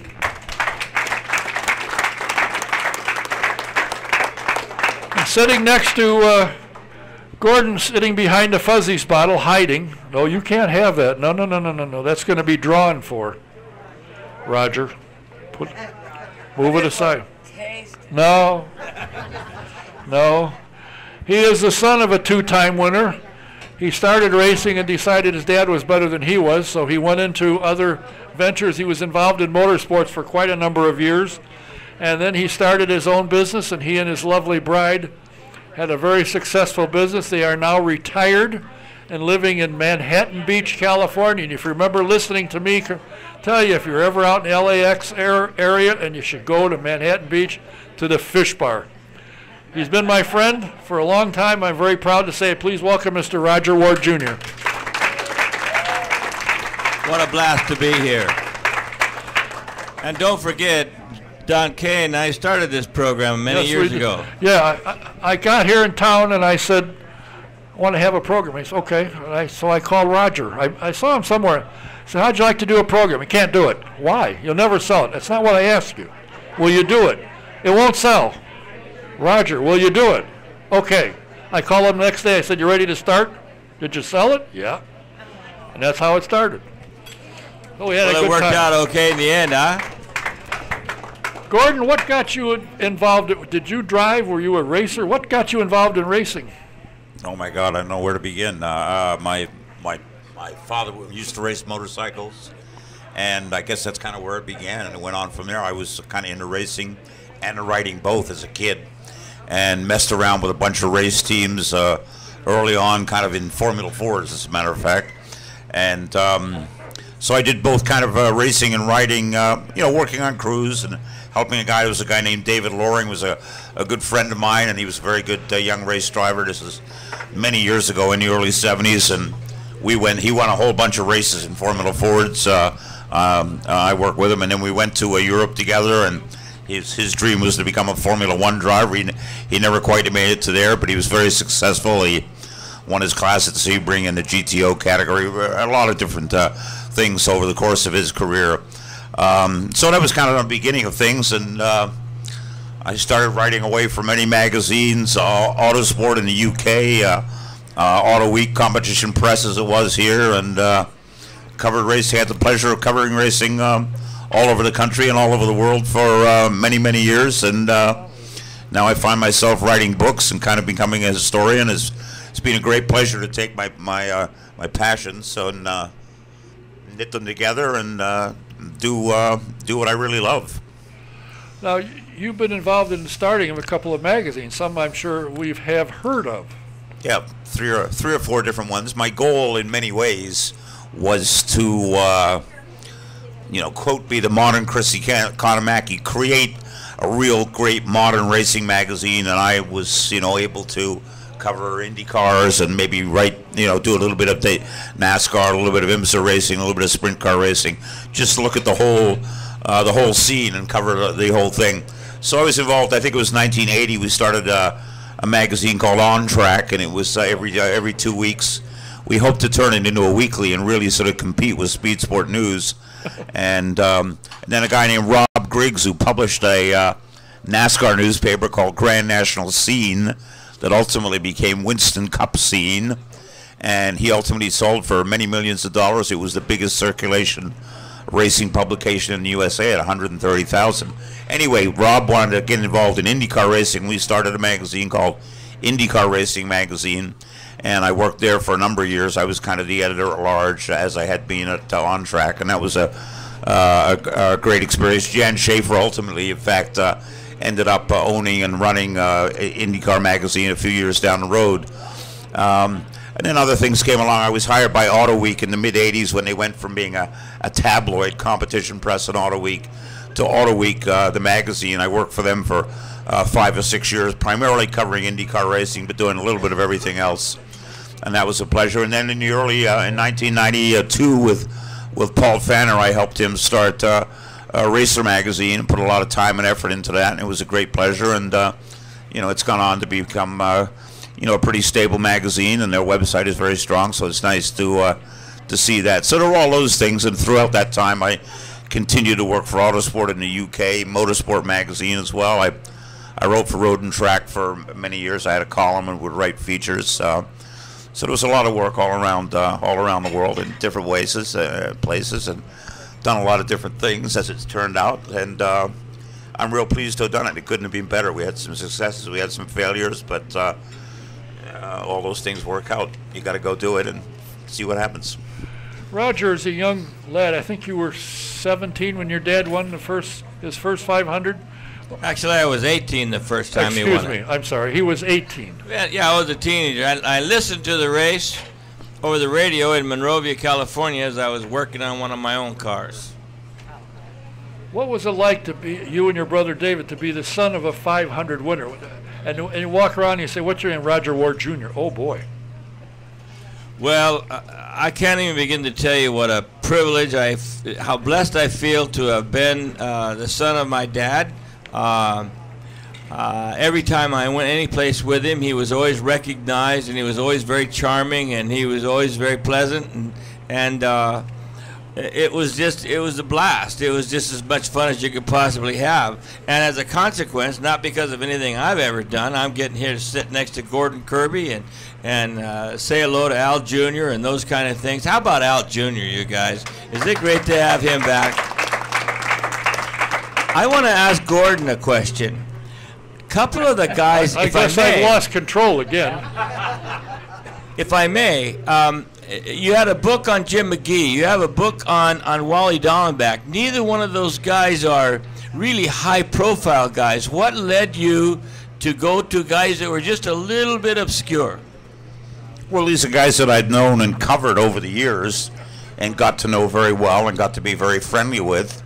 And sitting next to Gordon sitting behind the Fuzzies bottle, hiding. No, you can't have that. No, no, no, no, no, no. That's going to be drawn for. Roger, move it aside. No, no. He is the son of a two-time winner. He started racing and decided his dad was better than he was, so he went into other ventures. He was involved in motorsports for quite a number of years, and then he started his own business, and he and his lovely bride had a very successful business. They are now retired and living in Manhattan Beach, California. And if you remember listening to me tell you, if you're ever out in the LAX area, and you should go to Manhattan Beach to the Fish Bar. He's been my friend for a long time. I'm very proud to say, please welcome Mr. Roger Ward Jr. What a blast to be here. And don't forget, Don Kay and I started this program many years ago. Yeah, I got here in town and I said, I want to have a program. He said, okay. So I called Roger. I saw him somewhere. I said, how'd you like to do a program? He can't do it. Why? You'll never sell it. That's not what I asked you. Will you do it? It won't sell. Roger, will you do it? Okay. I called him the next day. I said, you ready to start? Did you sell it? Yeah. And that's how it started. So we had a good time. It worked out okay in the end, huh? Gordon, what got you involved? Did you drive? Were you a racer? What got you involved in racing? Oh my God, I don't know where to begin. My father used to race motorcycles, and I guess that's kind of where it began, and it went on from there. I was kind of into racing and riding both as a kid, and messed around with a bunch of race teams early on, kind of in Formula 4s, as a matter of fact. And so I did both kind of racing and riding, working on crews and helping a guy. There was a guy named David Loring, was a good friend of mine, and he was a very good young race driver. This was many years ago in the early 70s, and he won a whole bunch of races in Formula 4s. I worked with him, and then we went to Europe together, and his dream was to become a Formula 1 driver. He never quite made it to there, but he was very successful. He won his class at Sebring in the GTO category, a lot of different things over the course of his career. So that was kind of the beginning of things, and I started writing away for many magazines, Autosport in the UK, Auto Week, Competition Press as it was here, and covered racing. Had the pleasure of covering racing all over the country and all over the world for many, many years, and now I find myself writing books and kind of becoming a historian. It's been a great pleasure to take my passions and knit them together and do what I really love. Now, you've been involved in the starting of a couple of magazines. Some I'm sure we have heard of. Yeah, three or four different ones. My goal, in many ways, was to, quote, be the modern Chrissy Economaki, create a real great modern racing magazine, and I was, able to cover Indy cars and maybe write, do a little bit of the NASCAR, a little bit of IMSA racing, a little bit of sprint car racing, just look at the whole scene and cover the whole thing. So I was involved. I think it was 1980. We started a magazine called On Track, and it was every 2 weeks. We hoped to turn it into a weekly and really sort of compete with Speed Sport News. And then a guy named Rob Griggs, who published a NASCAR newspaper called Grand National Scene, that ultimately became Winston Cup Scene, and he ultimately sold for many millions of dollars. It was the biggest circulation racing publication in the USA at 130,000. Anyway, Rob wanted to get involved in IndyCar racing. We started a magazine called IndyCar Racing Magazine, and I worked there for a number of years. I was kind of the editor-at-large, as I had been at On Track, and that was a great experience. Jan Schaefer ultimately, in fact, ended up owning and running IndyCar magazine a few years down the road. And then other things came along. I was hired by Auto Week in the mid-'80s when they went from being a tabloid, Competition Press and Auto Week, to Auto Week, the magazine. I worked for them for 5 or 6 years, primarily covering IndyCar racing, but doing a little bit of everything else. And that was a pleasure. And then in the early, in 1992, with Paul Fanner, I helped him start Racer Magazine and put a lot of time and effort into that, and it was a great pleasure. And it's gone on to become a pretty stable magazine, and their website is very strong, so it's nice to see that. So there were all those things, and throughout that time I continued to work for Autosport in the UK, Motorsport Magazine as well. I wrote for Road and Track for many years. I had a column and would write features. So there was a lot of work all around the world in different places, and done a lot of different things as it's turned out. And I'm real pleased to have done it. It couldn't have been better. We had some successes, we had some failures, but all those things work out. You got to go do it and see what happens. Roger, as a young lad, I think you were 17 when your dad won his first 500. Actually, I was 18 the first time he won it. Excuse me, I'm sorry. He was 18. Yeah, I was a teenager. I listened to the race over the radio in Monrovia, California, as I was working on one of my own cars. What was it like to be, you and your brother David, to be the son of a 500 winner? And you walk around and you say, what's your name? Roger Ward Jr. Oh, boy. Well, I can't even begin to tell you what a privilege, how blessed I feel to have been the son of my dad. Every time I went any place with him, he was always recognized, and he was always very charming, and he was always very pleasant, and it was a blast. It was just as much fun as you could possibly have. And as a consequence, not because of anything I've ever done, I'm getting here to sit next to Gordon Kirby and say hello to Al Jr. and those kind of things. How about Al Jr., you guys? Is it great to have him back? I want to ask Gordon a question. A couple of the guys, I guess I've lost control again. If I may, you had a book on Jim McGee. You have a book on Wally Dallenbach. Neither one of those guys are really high-profile guys. What led you to go to guys that were just a little bit obscure? Well, these are guys that I'd known and covered over the years and got to know very well and got to be very friendly with.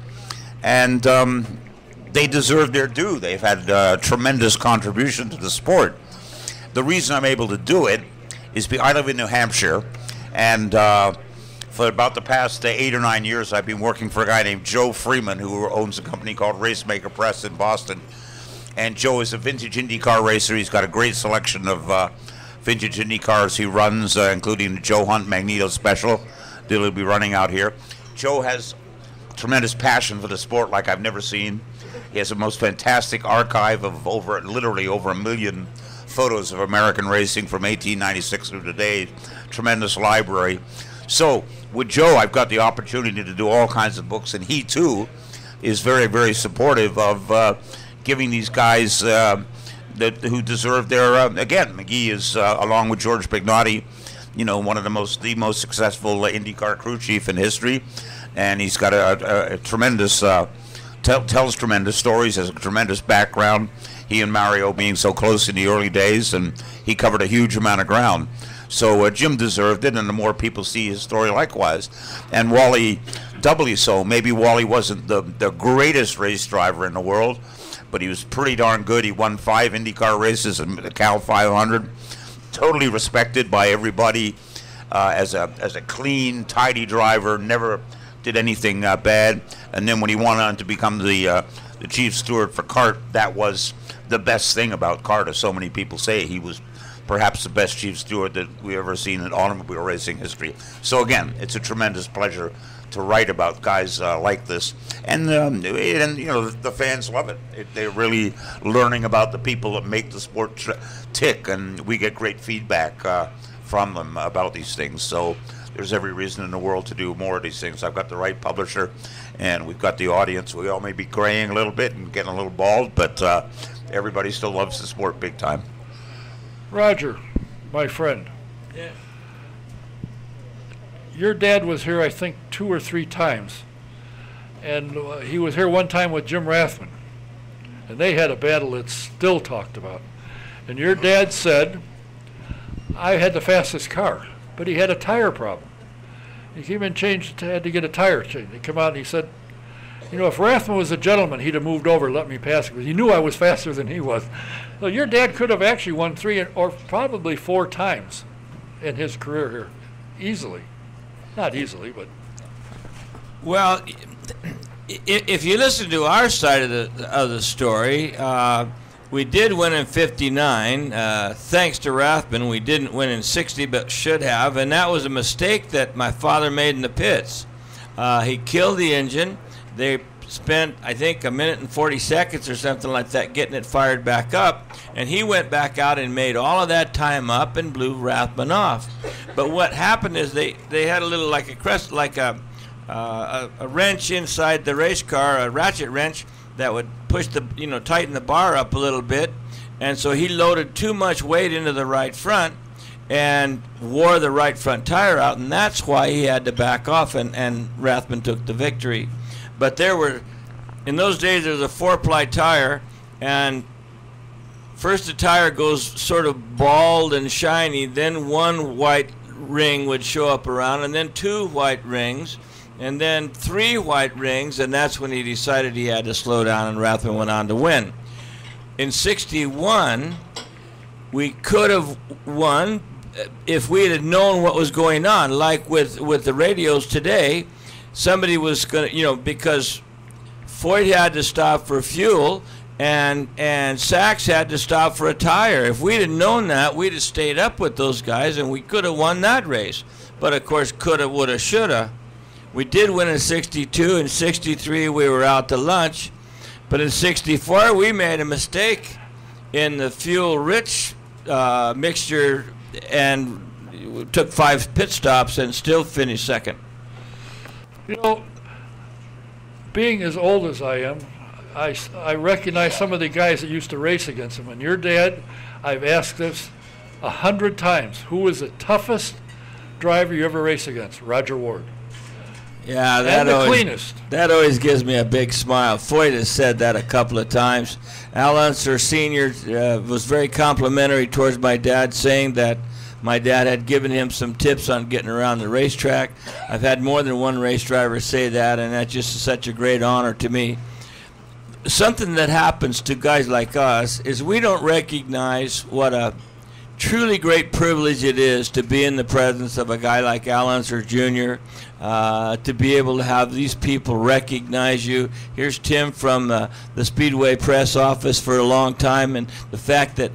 And they deserve their due. They've had a tremendous contribution to the sport. The reason I'm able to do it is I live in New Hampshire, and for about the past 8 or 9 years, I've been working for a guy named Joe Freeman, who owns a company called Racemaker Press in Boston. And Joe is a vintage IndyCar racer. He's got a great selection of vintage Indy cars he runs, including the Joe Hunt Magneto Special that he'll be running out here. Joe has tremendous passion for the sport like I've never seen. He has the most fantastic archive of literally over 1 million photos of American racing from 1896 to today. Tremendous library. So with Joe, I've got the opportunity to do all kinds of books, and he too is very, very supportive of giving these guys who deserve their. Again, McGee is along with George Pignotti, one of the most successful IndyCar crew chief in history, and he's got a tremendous tells tremendous stories, has a tremendous background. He and Mario being so close in the early days, and he covered a huge amount of ground. So Jim deserved it, and the more people see his story, likewise. And Wally, doubly so. Maybe Wally wasn't the greatest race driver in the world, but he was pretty darn good. He won 5 IndyCar races and the Cal 500. Totally respected by everybody as a clean, tidy driver. Never did anything bad. And then when he went on to become the chief steward for CART, that was the best thing about CART, as so many people say. He was perhaps the best chief steward that we've ever seen in automobile racing history. So again, it's a tremendous pleasure to write about guys like this, and the fans love it. They're really learning about the people that make the sport tick, and we get great feedback from them about these things. So there's every reason in the world to do more of these things. I've got the right publisher, and we've got the audience. We all may be graying a little bit and getting a little bald, but everybody still loves the sport big time. Roger, my friend. Yeah. Your dad was here, I think, 2 or 3 times. And he was here one time with Jim Rathman. And they had a battle that's still talked about. And your dad said, I had the fastest car, but he had a tire problem. He came and had to get a tire changed. He came out and he said, if Rathman was a gentleman, he'd have moved over and let me pass because he knew I was faster than he was. So your dad could have actually won 3 or probably 4 times in his career here, easily. Not easily, but. Well, if you listen to our side of the story, we did win in '59. Thanks to Rathman, we didn't win in '60, but should have, and that was a mistake that my father made in the pits. He killed the engine. They spent, I think, 1:40 seconds or something like that getting it fired back up, and he went back out and made all of that time up and blew Rathman off. But what happened is they had a little, like a wrench inside the race car, a ratchet wrench that would push tighten the bar up a little bit, and so he loaded too much weight into the right front and wore the right front tire out, and that's why he had to back off, and Rathman took the victory. But in those days, there was a 4-ply tire, and first the tire goes sort of bald and shiny, then one white ring would show up around, and then 2 white rings, and then 3 white rings, and that's when he decided he had to slow down, and Rathman went on to win. In '61, we could have won if we had known what was going on. Like with the radios today, somebody was going to, because Foyt had to stop for fuel, and Sachs had to stop for a tire. If we'd have known that, we'd have stayed up with those guys, and we could have won that race. But, of course, coulda, woulda, shoulda. We did win in '62. In '63, we were out to lunch. But in '64, we made a mistake in the fuel-rich mixture and took 5 pit stops and still finished second. Being as old as I am, I recognize some of the guys that used to race against him. And your dad, I've asked this 100 times. Who was the toughest driver you ever raced against? Roger Ward. Yeah, cleanest. That always gives me a big smile. Foyt has said that a couple of times. Al Unser Sr. Was very complimentary towards my dad, saying that my dad had given him some tips on getting around the racetrack. I've had more than one race driver say that, and that's just such a great honor to me. Something that happens to guys like us is we don't recognize what a truly great privilege it is to be in the presence of a guy like Al Unser Jr., to be able to have these people recognize you. Here's Tim from the Speedway press office for a long time, and the fact that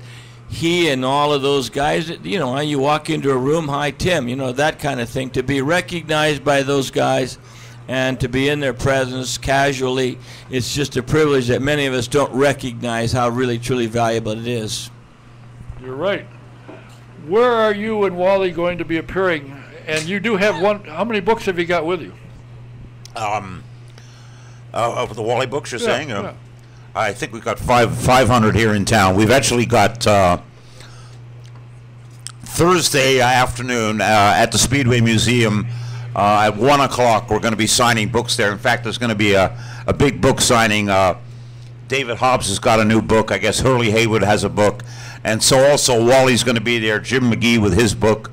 he and all of those guys, you walk into a room, hi Tim, that kind of thing. To be recognized by those guys and to be in their presence casually, it's just a privilege that many of us don't recognize how really, truly valuable it is. You're right. Where are you and Wally going to be appearing? And you do have one. How many books have you got with you? Of the Wally books, you're saying? Yeah. I think we've got 500 here in town. We've actually got Thursday afternoon at the Speedway Museum at 1 o'clock. We're going to be signing books there. In fact, there's going to be a big book signing. David Hobbs has got a new book. I guess Hurley Haywood has a book. And so also Wally's going to be there, Jim McGee with his book.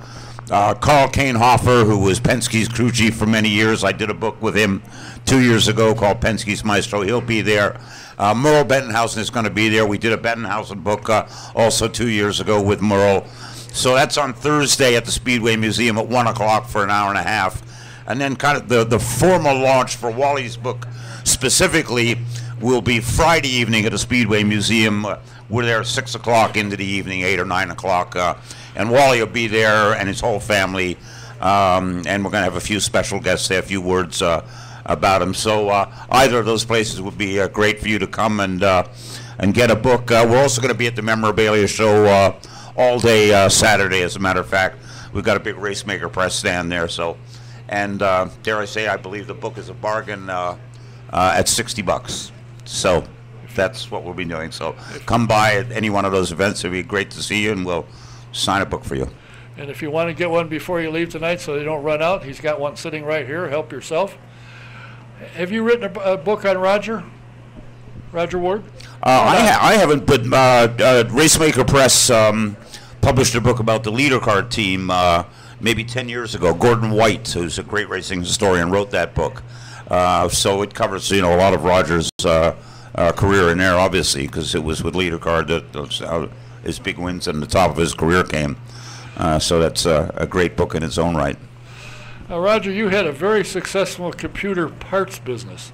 Carl Kanehofer, who was Penske's crew chief for many years. I did a book with him 2 years ago called Penske's Maestro. He'll be there. Merle Bettenhausen is going to be there. We did a Bettenhausen book also 2 years ago with Merle. So that's on Thursday at the Speedway Museum at 1 o'clock for an hour and a half. And then kind of the formal launch for Wally's book specifically will be Friday evening at the Speedway Museum. We're there at 6 o'clock into the evening, 8 or 9 o'clock. And Wally will be there and his whole family. And we're going to have a few special guests there, a few words about him. So either of those places would be great for you to come and get a book. We're also going to be at the Memorabilia Show all day Saturday, as a matter of fact. We've got a big Racemaker Press stand there. So, and dare I say, I believe the book is a bargain at $60. So that's what we'll be doing. So come by at any one of those events. It'd be great to see you, and we'll sign a book for you. And if you want to get one before you leave tonight so they don't run out, he's got one sitting right here. Help yourself. Have you written a book on Roger Ward? I haven't, but Racemaker Press published a book about the leader card team maybe 10 years ago. Gordon White, who's a great racing historian, wrote that book. So it covers, a lot of Roger's career in there, obviously, because it was with leader card that his big wins and the top of his career came. So that's a great book in its own right. Now, Roger, you had a very successful computer parts business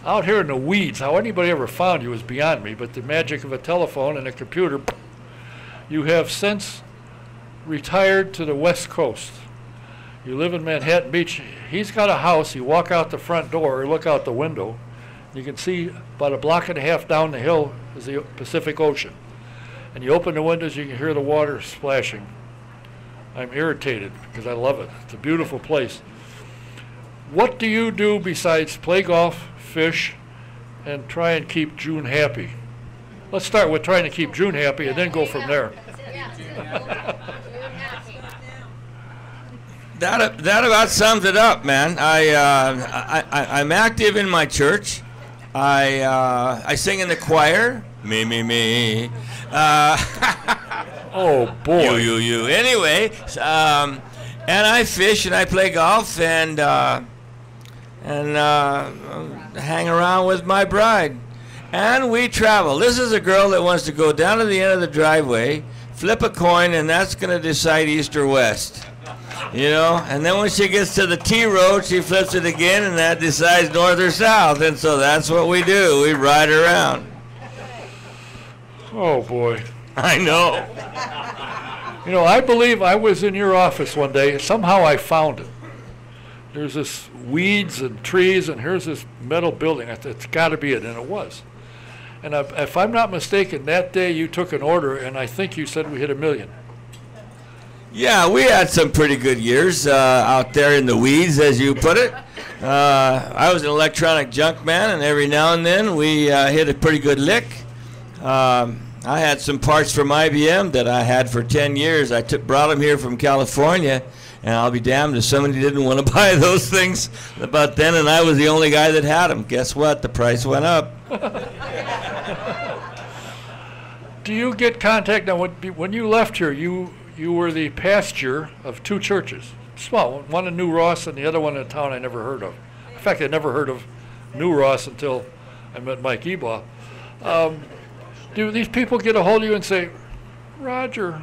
out here in the weeds. How anybody ever found you is beyond me, but the magic of a telephone and a computer. You have since retired to the West Coast. You live in Manhattan Beach. He's got a house. You walk out the front door or look out the window, You can see about a block and a half down the hill is the Pacific Ocean. And you open the windows, you can hear the water splashing. I'm irritated because I love it. It's a beautiful place. What do you do besides play golf, fish, and try and keep June happy? Let's start with trying to keep June happy and then go from there. That about sums it up, man. I'm active in my church. I sing in the choir. Me. Oh boy. You. Anyway, and I fish and I play golf and hang around with my bride. And we travel. This is a girl that wants to go down to the end of the driveway, flip a coin, and that's going to decide east or west. You know, and then when she gets to the T road, she flips it again, and that decides north or south. And so that's what we do. We ride around. Oh boy. I know. You know, I believe I was in your office one day. Somehow I found it. There's this weeds and trees, and here's this metal building. It's got to be it, and it was. And if I'm not mistaken, that day you took an order, and I think you said we hit $1 million. Yeah, we had some pretty good years out there in the weeds, as you put it. I was an electronic junk man, and every now and then we hit a pretty good lick. I had some parts from IBM that I had for 10 years. I brought them here from California, and I'll be damned if somebody didn't want to buy those things about then, and I was the only guy that had them. Guess what? The price went up. Do you get contact now? When you left here, you were the pastor of 2 churches. Small, one in New Ross and the other one in a town I never heard of. In fact, I never heard of New Ross until I met Mike Ebaugh. Do these people get a hold of you and say, Roger,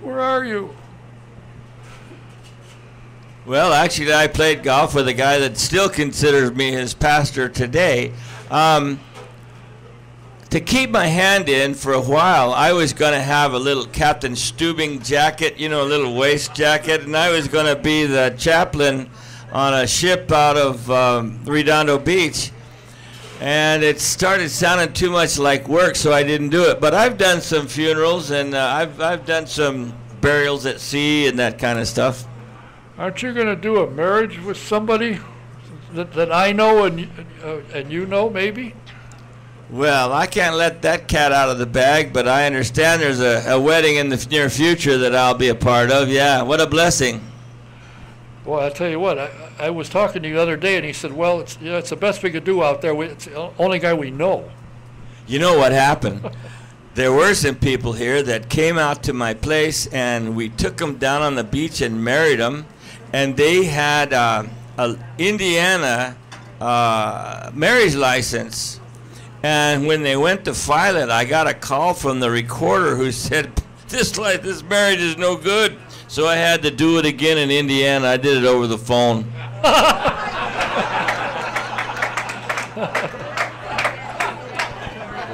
where are you? Well, actually, I played golf with a guy that still considers me his pastor today. To keep my hand in for a while, I was going to have a little Captain Stubing jacket, you know, a little waist jacket, and I was going to be the chaplain on a ship out of Redondo Beach. And it started sounding too much like work, so I didn't do it. But I've done some funerals, and I've done some burials at sea and that kind of stuff. Aren't you going to do a marriage with somebody that I know and you know, maybe? Well, I can't let that cat out of the bag, but I understand there's a wedding in the near future that I'll be a part of. Yeah, what a blessing. Boy, I'll tell you what, I was talking to you the other day, and he said, well, it's the best we could do out there. It's the only guy we know. You know what happened? There were some people here that came out to my place, and we took them down on the beach and married them, and they had a Indiana marriage license. And when they went to file it, I got a call from the recorder who said, this marriage is no good. So I had to do it again in Indiana. I did it over the phone.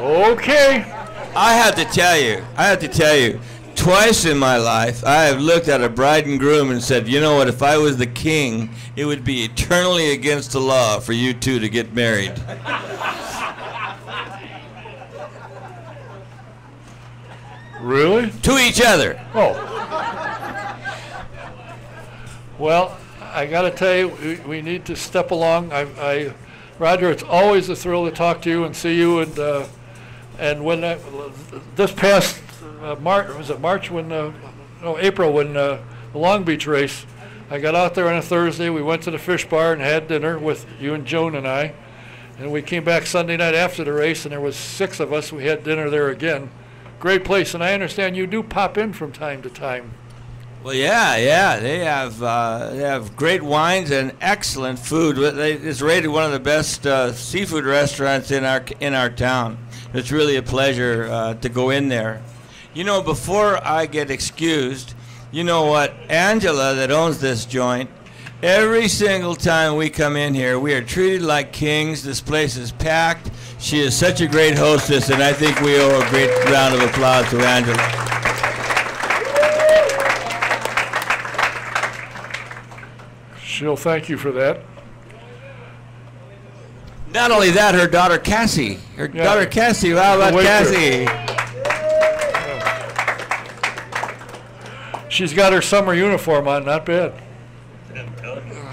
Okay. I have to tell you, twice in my life, I have looked at a bride and groom and said, you know what, if I was the king, it would be eternally against the law for you two to get married. Really? To each other. Oh. Well, I got to tell you, we need to step along. Roger, it's always a thrill to talk to you and see you. And when this past March, was it March when? April when the Long Beach race. I got out there on a Thursday. We went to the fish bar and had dinner with you and Joan and I. And we came back Sunday night after the race, and there was 6 of us. We had dinner there again. Great place, and I understand you do pop in from time to time. Well, yeah, they have great wines and excellent food. It's rated one of the best seafood restaurants in our town. It's really a pleasure to go in there. You know, before I get excused, you know what, Angela that owns this joint, every single time we come in here, we are treated like kings. This place is packed. She is such a great hostess, and I think we owe a great round of applause to Angela. She'll thank you for that. Not only that, her daughter Cassie. How about Cassie? She's got her summer uniform on. Not bad.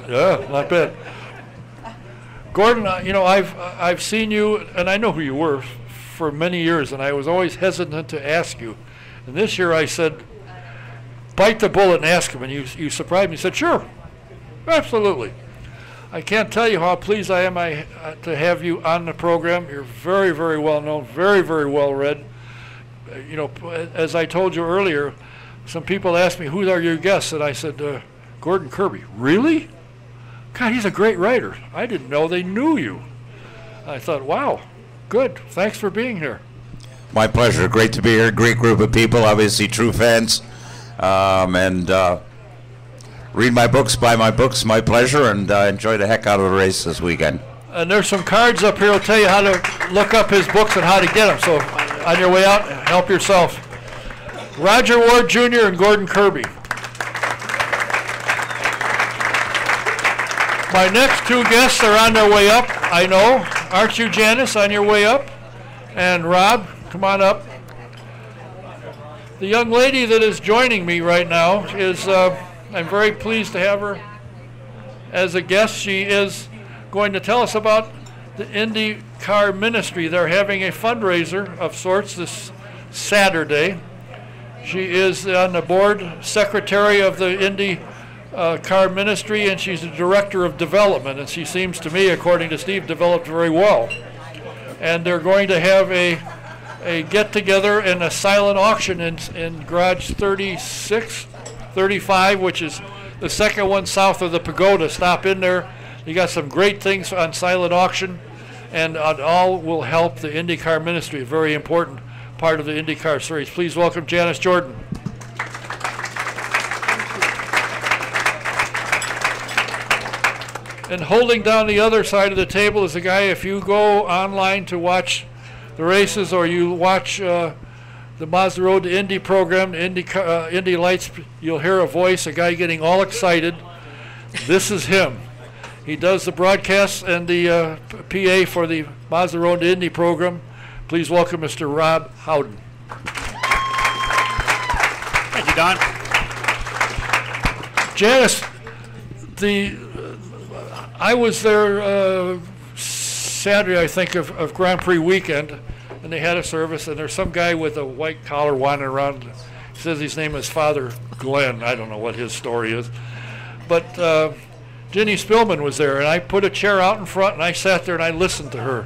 Yeah, not bad. Gordon, I've seen you, and I know who you were for many years, and I was always hesitant to ask you. And this year I said, bite the bullet and ask him. And you surprised me. You said, sure, absolutely. I can't tell you how pleased I am to have you on the program. You're very, very well known, very, very well read. As I told you earlier, some people asked me, who are your guests? And I said, Gordon Kirby. Really? God, he's a great writer. I didn't know they knew you. I thought, wow, good. Thanks for being here. My pleasure. Great to be here. Great group of people, obviously true fans. Read my books, buy my books, my pleasure, and enjoy the heck out of the race this weekend. And there's some cards up here that'll tell you how to look up his books and how to get them. So on your way out, help yourself. Roger Ward Jr. and Gordon Kirby. My next two guests are on their way up, I know. Aren't you, Janice, on your way up? And Rob, come on up. The young lady that is joining me right now is, I'm very pleased to have her as a guest. She is going to tell us about the IndyCar Ministry. They're having a fundraiser of sorts this Saturday. She is on the board secretary of the IndyCar Ministry, and she's the director of development, and she seems to me, according to Steve, developed very well. And they're going to have a get-together and a silent auction in garage 35, which is the second one south of the pagoda. Stop in there. You got some great things on silent auction, and all will help the IndyCar Ministry, a very important part of the IndyCar series. Please welcome Janice Jordan. And holding down the other side of the table is a guy, if you go online to watch the races or you watch the Mazda Road to Indy program, Indy Lights, you'll hear a voice, a guy getting all excited. This is him. He does the broadcasts and the PA for the Mazda Road to Indy program. Please welcome Mr. Rob Howden. Thank you, Don. Janice, I was there Saturday, I think, of Grand Prix weekend, and they had a service, and there's some guy with a white collar wandering around. He says his name is Father Glenn. I don't know what his story is. But Ginny Spillman was there, and I put a chair out in front, and I sat there and I listened to her.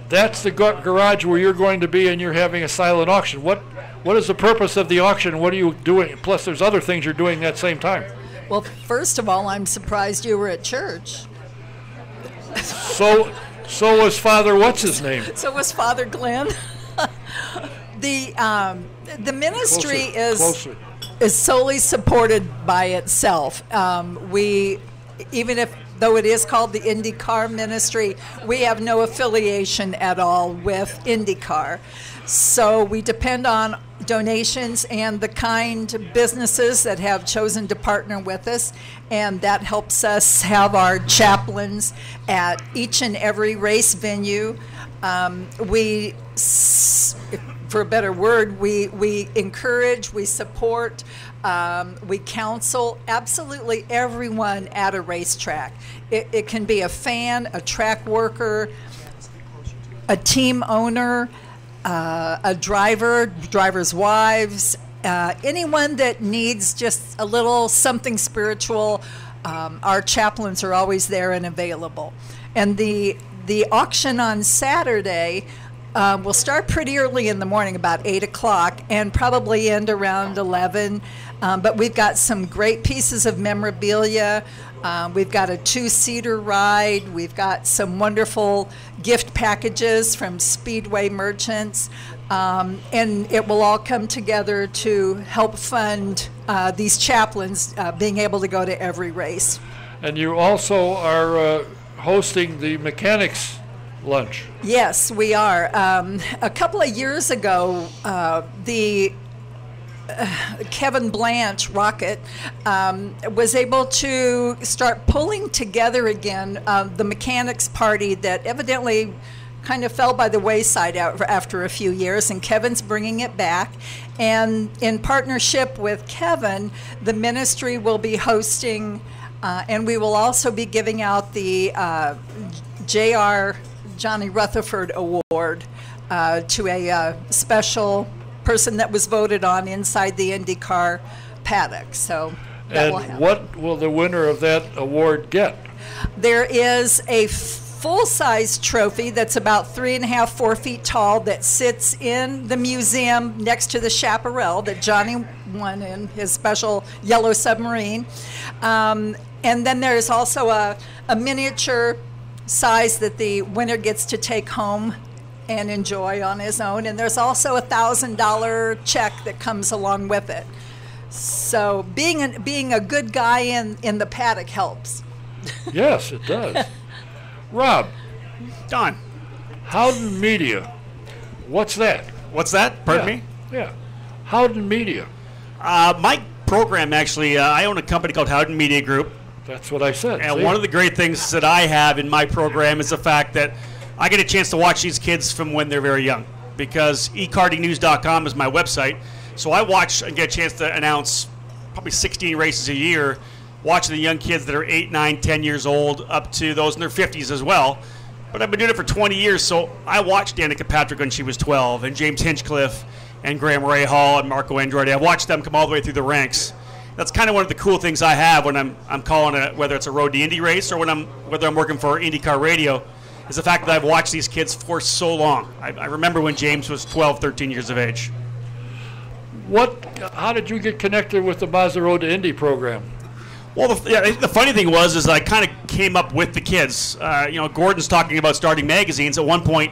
That's the garage where you're going to be, and you're having a silent auction. What is the purpose of the auction? What are you doing? Plus, there's other things you're doing at the same time. Well, first of all, I'm surprised you were at church. So was Father, what's his name? So was Father Glenn. The ministry is solely supported by itself. Though it is called the IndyCar Ministry, we have no affiliation at all with IndyCar. So we depend on donations and the kind businesses that have chosen to partner with us, and that helps us have our chaplains at each and every race venue. We, for a better word, we encourage, we support, we counsel absolutely everyone at a racetrack. It can be a fan, a track worker, a team owner, a driver, driver's wives, anyone that needs just a little something spiritual. Our chaplains are always there and available. And the auction on Saturday will start pretty early in the morning, about 8 o'clock, and probably end around 11. But we've got some great pieces of memorabilia. We've got a 2-seater ride. We've got some wonderful gift packages from Speedway merchants. And it will all come together to help fund these chaplains being able to go to every race. And you also are hosting the mechanics lunch. Yes, we are. A couple of years ago, Kevin Blanche, Rocket, was able to start pulling together again the mechanics party that evidently kind of fell by the wayside after a few years, and Kevin's bringing it back. And in partnership with Kevin, the ministry will be hosting, and we will also be giving out the J.R. Johnny Rutherford Award to a special person that was voted on inside the IndyCar paddock. So that will happen. And what will the winner of that award get? There is a full-size trophy that's about 3.5, 4 feet tall that sits in the museum next to the chaparral that Johnny won in his special yellow submarine. And then there's also a miniature size that the winner gets to take home and enjoy on his own. And there's also a $1,000 check that comes along with it. So being a good guy in the paddock helps. Yes, it does. Rob. Don. Howden Media. What's that? What's that? Pardon me? Yeah. Howden Media. My program, actually, I own a company called Howden Media Group. That's what I said. And see? one of the great things that I have in my program is the fact that I get a chance to watch these kids from when they're very young, because ekartingnews.com is my website. So I watch and get a chance to announce probably 16 races a year, watching the young kids that are 8, 9, 10 years old up to those in their 50s as well. But I've been doing it for 20 years, so I watched Danica Patrick when she was 12, and James Hinchcliffe, and Graham Rahal, and Marco Andretti. I watched them come all the way through the ranks. That's kind of one of the cool things I have when I'm calling it, whether it's a Road to Indy race or whether I'm working for IndyCar Radio, is the fact that I've watched these kids for so long. I remember when James was 12, 13 years of age. How did you get connected with the Mazda Road to Indy program? Well, the funny thing was I kind of came up with the kids. Gordon's talking about starting magazines. At one point,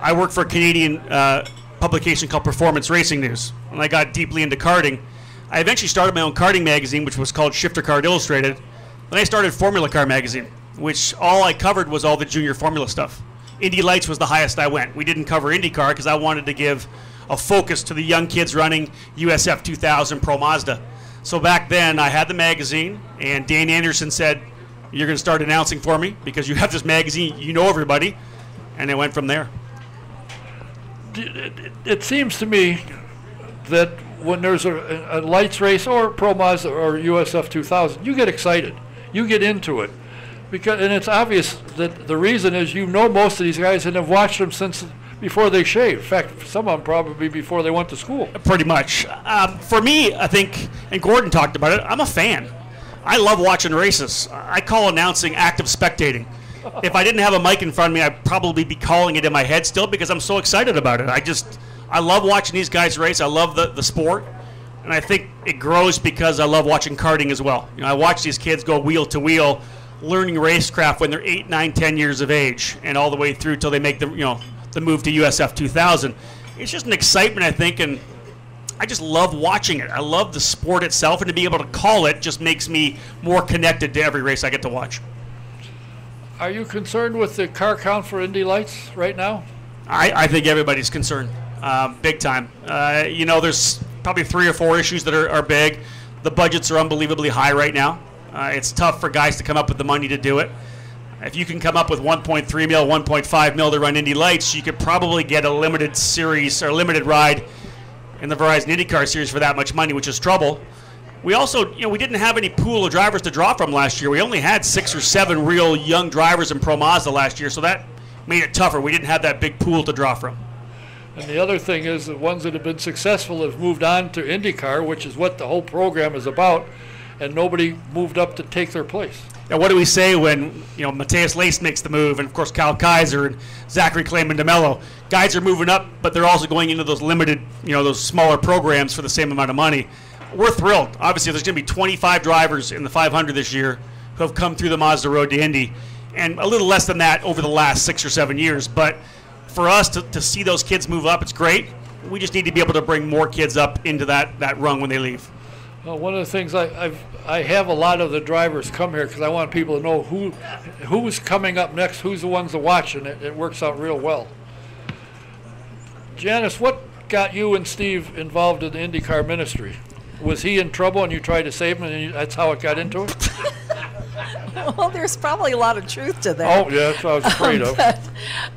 I worked for a Canadian publication called Performance Racing News, and I got deeply into karting. I eventually started my own karting magazine, which was called Shifter Card Illustrated. Then I started Formula Car magazine, which all I covered was all the junior formula stuff. Indy Lights was the highest I went. We didn't cover IndyCar because I wanted to give a focus to the young kids running USF 2000 Pro Mazda. So back then, I had the magazine, and Dane Anderson said, "You're going to start announcing for me because you have this magazine, you know everybody," and it went from there. It seems to me that when there's a lights race or Pro Mazda or USF 2000, you get excited, you get into it, and it's obvious that the reason is most of these guys and have watched them since before they shaved. In fact, some of them probably before they went to school. Pretty much. For me, I think, and Gordon talked about it, I'm a fan. I love watching races. I call announcing active spectating. If I didn't have a mic in front of me, I'd probably be calling it in my head still because I'm so excited about it. I love watching these guys race. I love the sport. And I think it grows because I love watching karting as well. I watch these kids go wheel to wheel, learning racecraft when they're 8, 9, 10 years of age, and all the way through till they make the move to USF 2000. It's just an excitement, I think, and I just love watching it. I love the sport itself, and to be able to call it just makes me more connected to every race I get to watch. Are you concerned with the car count for Indy Lights right now? I think everybody's concerned, big time. There's probably 3 or 4 issues that are big. The budgets are unbelievably high right now. It's tough for guys to come up with the money to do it. If you can come up with 1.3 mil, 1.5 mil to run Indy Lights, you could probably get a limited series or limited ride in the Verizon IndyCar Series for that much money, which is trouble. We also, we didn't have any pool of drivers to draw from last year. We only had 6 or 7 real young drivers in Pro Mazda last year, so that made it tougher. We didn't have that big pool to draw from. And the other thing is the ones that have been successful have moved on to IndyCar, which is what the whole program is about, and nobody moved up to take their place. Now, what do we say when Matthias Lace makes the move, and of course Kyle Kaiser and Zachary Clayman DeMello? Guys are moving up, but they're also going into those limited, those smaller programs for the same amount of money. We're thrilled. Obviously, there's going to be 25 drivers in the 500 this year who have come through the Mazda Road to Indy, and a little less than that over the last 6 or 7 years. But for us to see those kids move up, it's great. We just need to be able to bring more kids up into that rung when they leave. Well, one of the things I have a lot of the drivers come here because I want people to know who's coming up next, who's the ones to watch, and it works out real well. Janice, what got you and Steve involved in the IndyCar ministry? Was he in trouble and you tried to save him, and that's how it got into it? Well, there's probably a lot of truth to that. Oh, yeah, that's what I was afraid of. But,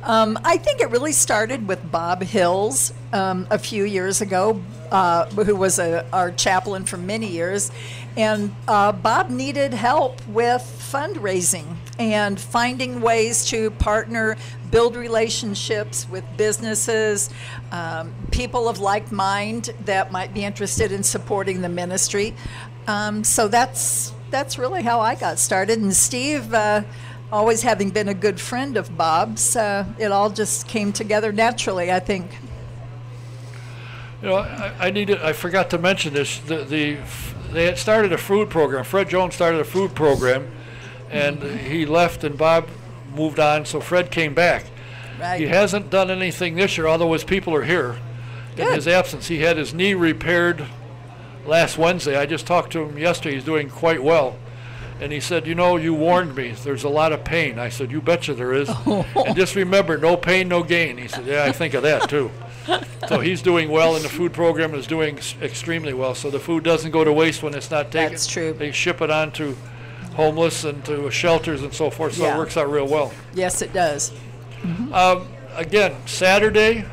I think it really started with Bob Hills a few years ago, who was our chaplain for many years. And Bob needed help with fundraising and finding ways to partner, build relationships with businesses, people of like mind that might be interested in supporting the ministry. So that's really how I got started. And Steve, always having been a good friend of Bob's, it all just came together naturally, I think. You know, I forgot to mention this. They had started a food program. Fred Jones started a food program, and he left, and Bob moved on, so Fred came back. Right. He hasn't done anything this year, although his people are here. In Good. his absence, he had his knee repaired last Wednesday. I just talked to him yesterday. He's doing quite well. And he said, you know, you warned me. There's a lot of pain. I said, you betcha there is. And just remember, no pain, no gain. He said, yeah, I think of that too. So he's doing well, and the food program is doing extremely well. So the food doesn't go to waste when it's not taken. That's true. They ship it on to homeless and to shelters and so forth, so Yeah. it works out real well. Yes, it does. Again, Saturday,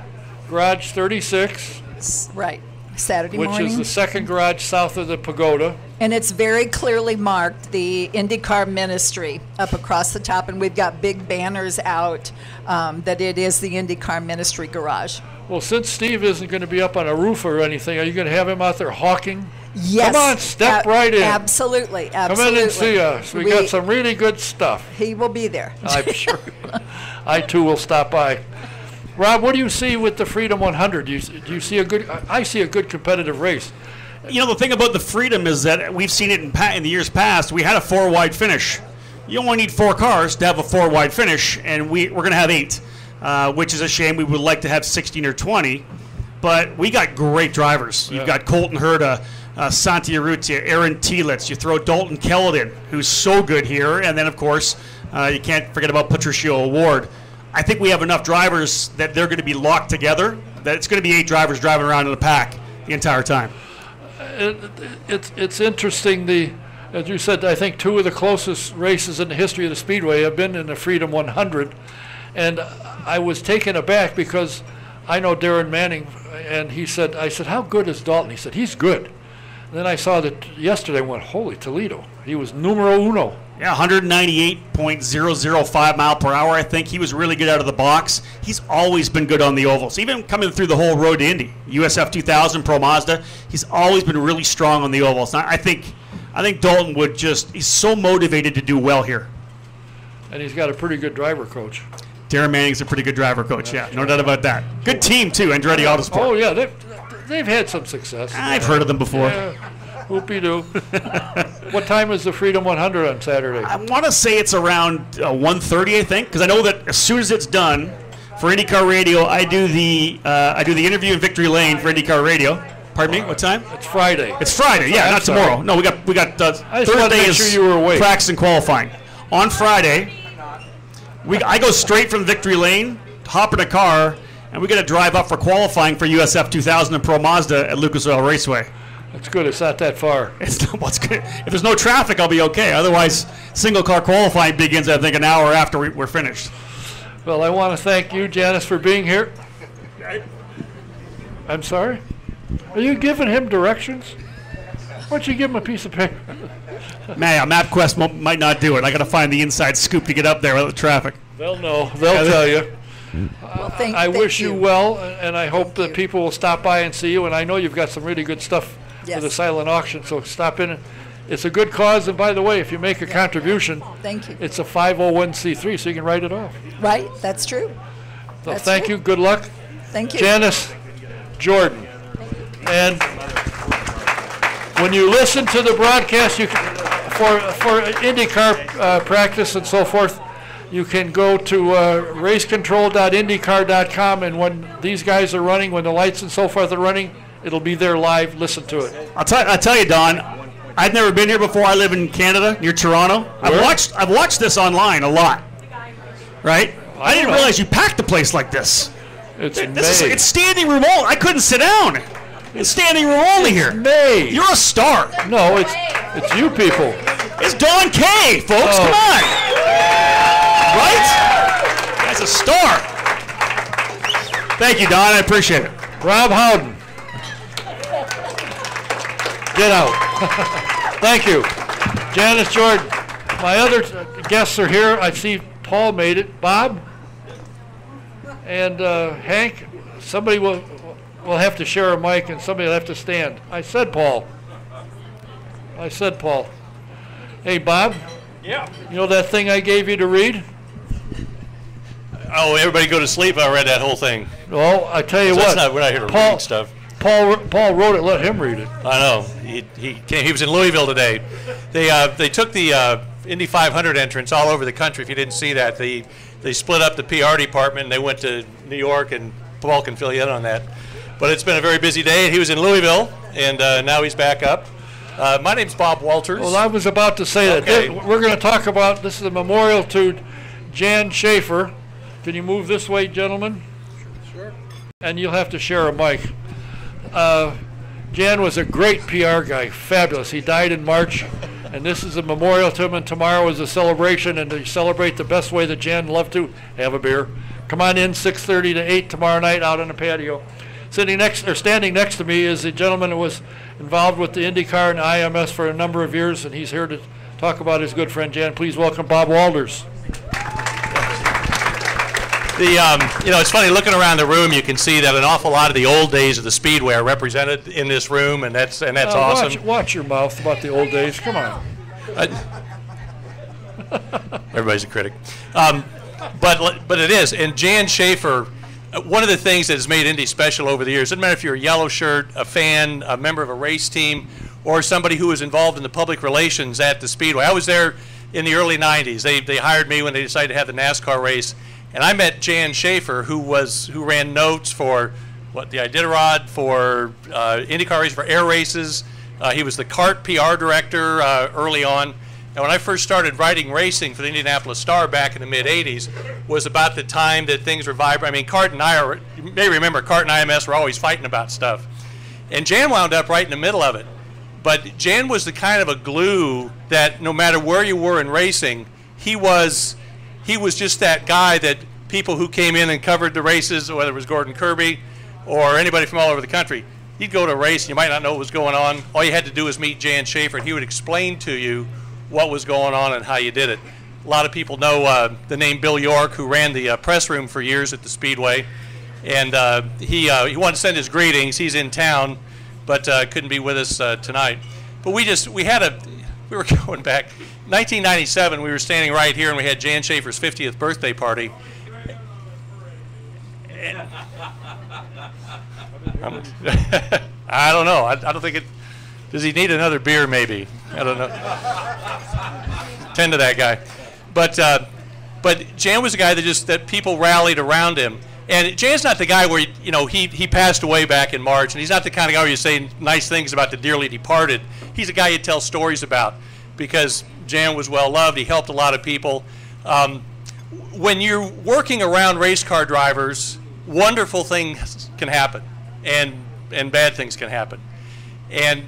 Garage 36, Right. Saturday which morning. is the second garage south of the pagoda. And it's very clearly marked, the IndyCar ministry up across the top, and we've got big banners out that it is the IndyCar ministry garage. Well, since Steve isn't going to be up on a roof or anything, are you going to have him out there hawking? Yes. Come on, step right in. Absolutely, Come absolutely. in and see us. We got some really good stuff. He will be there. I'm sure. I too will stop by. Rob, what do you see with the Freedom 100? Do you see a good? I see a good competitive race. You know, the thing about the Freedom is that we've seen it in the years past. We had a 4-wide finish. You only need 4 cars to have a 4-wide finish, and we're going to have 8, which is a shame. We would like to have 16 or 20, but we got great drivers. You've got Colton Herta, Santi Urrutia, Aaron Telitz. You throw Dalton Kelladin, who's so good here, and then, of course, you can't forget about Patricio Ward. I think we have enough drivers that they're going to be locked together, that it's going to be 8 drivers driving around in the pack the entire time. It's interesting. As you said, I think 2 of the closest races in the history of the Speedway have been in the Freedom 100, and I was taken aback because I know Darren Manning, and I said, how good is Dalton? He said, he's good. And then I saw that yesterday and went, holy Toledo. He was numero uno. Yeah, 198.005 mile per hour. I think he was really good out of the box. He's always been good on the ovals, even coming through the whole road to Indy, USF 2000, Pro Mazda. He's always been really strong on the ovals. I think Dalton he's so motivated to do well here. And he's got a pretty good driver coach. Darren Manning's a pretty good driver coach, yeah, no doubt about that. Good team, too, Andretti Autosport. Oh, yeah, they've had some success. I've heard of them before. Yeah, whoopie-doo. What time is the Freedom 100 on Saturday? I want to say it's around 1:30, I think, because I know that as soon as it's done, for IndyCar Radio, I do the interview in Victory Lane for IndyCar Radio. Pardon me, what time? It's Friday. It's Friday, yeah, I'm not sorry. tomorrow. No, we got I just wanted to Thursday make is sure you were awake. practice and qualifying. On Friday, I go straight from Victory Lane, hop in a car, and we got to drive up for qualifying for USF 2000 and Pro Mazda at Lucas Oil Raceway. That's good. It's not that far. It's not what's good. If there's no traffic, I'll be okay. Otherwise, single car qualifying begins, I think, an hour after we're finished. Well, I want to thank you, Janice, for being here. I'm sorry? Are you giving him directions? Why don't you give him a piece of paper? Man, MapQuest might not do it. I got to find the inside scoop to get up there without the traffic. They'll know. They'll tell you. Well, I wish you well, and I hope that people will stop by and see you. And I know you've got some really good stuff for the silent auction, so stop in. It's a good cause, and by the way, if you make a contribution, Thank you. it's a 501c3, so you can write it off. Right, that's true. So That's thank true. you. Good luck. Thank you. Janice Jordan. And when you listen to the broadcast, you can, for IndyCar practice and so forth, you can go to racecontrol.indycar.com, and when these guys are running, when the lights and so forth are running, it'll be there live. Listen to it. I'll tell you, Don. I've never been here before. I live in Canada, near Toronto. I've watched this online a lot. Right? I didn't realize you packed a place like this. It's It's standing room only. I couldn't sit down. It's standing room only here. May. You're a star. No, it's you people. It's Don K, folks. Oh. Come on. Right? That's a star. Thank you, Don. I appreciate it. Rob Howden. Get out. Thank you. Janice Jordan. My other guests are here. I see Paul made it. Bob and Hank. Somebody will have to share a mic and somebody will have to stand. I said Paul. Hey, Bob. Yeah. You know that thing I gave you to read? Oh, everybody go to sleep. I read that whole thing. Well, I tell you So what. we're not here to Paul, read stuff. Paul wrote it. Let him read it. I know. He was in Louisville today. They took the Indy 500 entrance all over the country. If you didn't see that, they split up the PR department and they went to New York, and Paul can fill you in on that. But it's been a very busy day. He was in Louisville, and now he's back up. My name's Bob Walters. Well, I was about to say Okay. that. We're going to talk about, this is a memorial to Jan Schaefer. Can you move this way, gentlemen? Sure. And you'll have to share a mic. Jan was a great PR guy, fabulous. He died in March, and this is a memorial to him, and tomorrow is a celebration, and to celebrate the best way that Jan loved to, have a beer. Come on in, 6:30 to 8 tomorrow night out on the patio. Standing next to me is a gentleman who was involved with the IndyCar and IMS for a number of years, and he's here to talk about his good friend Jan. Please welcome Bob Walters. It's funny looking around the room. You can see that an awful lot of the old days of the Speedway are represented in this room, and that's awesome. Watch your mouth about the old days. Come on. Everybody's a critic, but it is. And Jan Schaefer, one of the things that has made Indy special over the years, doesn't matter if you're a yellow shirt, a fan, a member of a race team, or somebody who was involved in the public relations at the Speedway. I was there in the early 90s. They hired me when they decided to have the NASCAR race. And I met Jan Schaefer, who ran notes for the Iditarod, for IndyCar races, for air races. He was the CART PR director early on. And when I first started writing racing for the Indianapolis Star back in the mid-'80s, was about the time that things were vibrant. I mean, CART and you may remember, CART and IMS were always fighting about stuff. And Jan wound up right in the middle of it. But Jan was the kind of a glue that no matter where you were in racing, he was just that guy that people who came in and covered the races, whether it was Gordon Kirby or anybody from all over the country, you'd go to a race and you might not know what was going on. All you had to do was meet Jan Schaefer, and he would explain to you what was going on and how you did it. A lot of people know the name Bill York, who ran the press room for years at the Speedway, and he wanted to send his greetings. He's in town, but couldn't be with us tonight. But we were going back. 1997, we were standing right here, and we had Jan Schaefer's 50th birthday party. I don't know. I don't think it. Does he need another beer? Maybe. I don't know. Tend to that guy. But Jan was the guy that people rallied around him. And Jan's not the guy where he passed away back in March, and he's not the kind of guy where you say nice things about the dearly departed. He's a guy you tell stories about, because Jan was well loved. He helped a lot of people. When you're working around race car drivers, wonderful things can happen, and bad things can happen. And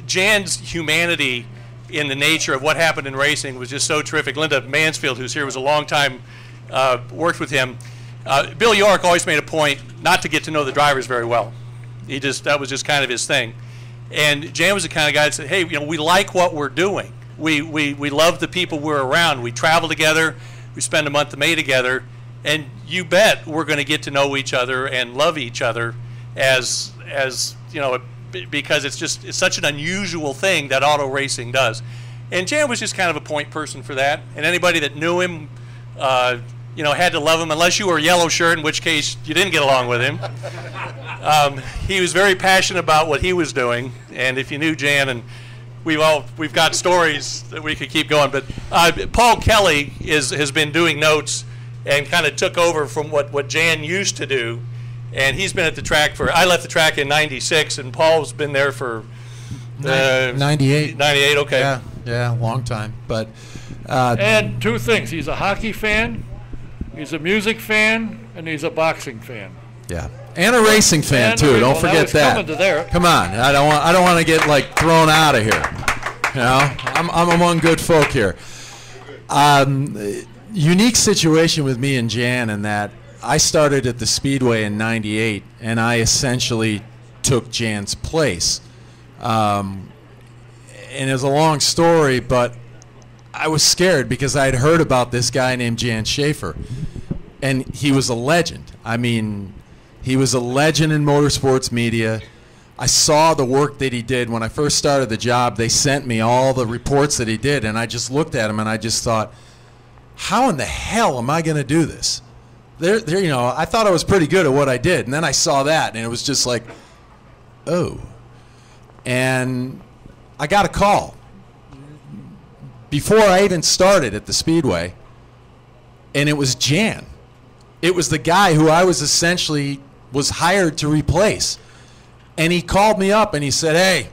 Jan's humanity in the nature of what happened in racing was just so terrific. Linda Mansfield, who's here, was a long time, worked with him. Bill York always made a point not to get to know the drivers very well. That was just kind of his thing. And Jan was the kind of guy that said, hey, we like what we're doing. We love the people we're around. We travel together. We spend a month of May together. And you bet we're going to get to know each other and love each other as because it's such an unusual thing that auto racing does. And Jan was just kind of a point person for that. And anybody that knew him, had to love him, unless you were a yellow shirt, in which case you didn't get along with him. He was very passionate about what he was doing. And if you knew Jan, and we've got stories that we could keep going. But Paul Kelly has been doing notes and kind of took over from what Jan used to do. And he's been at the track I left the track in '96, and Paul's been there for 98. 98, okay. Yeah, long time. But and two things: he's a hockey fan, He's a music fan, and he's a boxing fan. Yeah, and a racing fan And too. Don't well, forget now he's coming to that. there. Come on, I don't want to get like thrown out of here. You know, I'm among good folk here. Unique situation with me and Jan in that I started at the Speedway in '98, and I essentially took Jan's place. And it was a long story, but I was scared because I had heard about this guy named Jan Schaefer, and he was a legend. I mean, he was a legend in motorsports media. I saw the work that he did. When I first started the job, they sent me all the reports that he did, and I just looked at him and I just thought, how in the hell am I going to do this? You know, I thought I was pretty good at what I did, and then I saw that, and it was just like, oh. And I got a call before I even started at the Speedway, and it was Jan. It was the guy who I was hired to replace. And he called me up and he said, hey,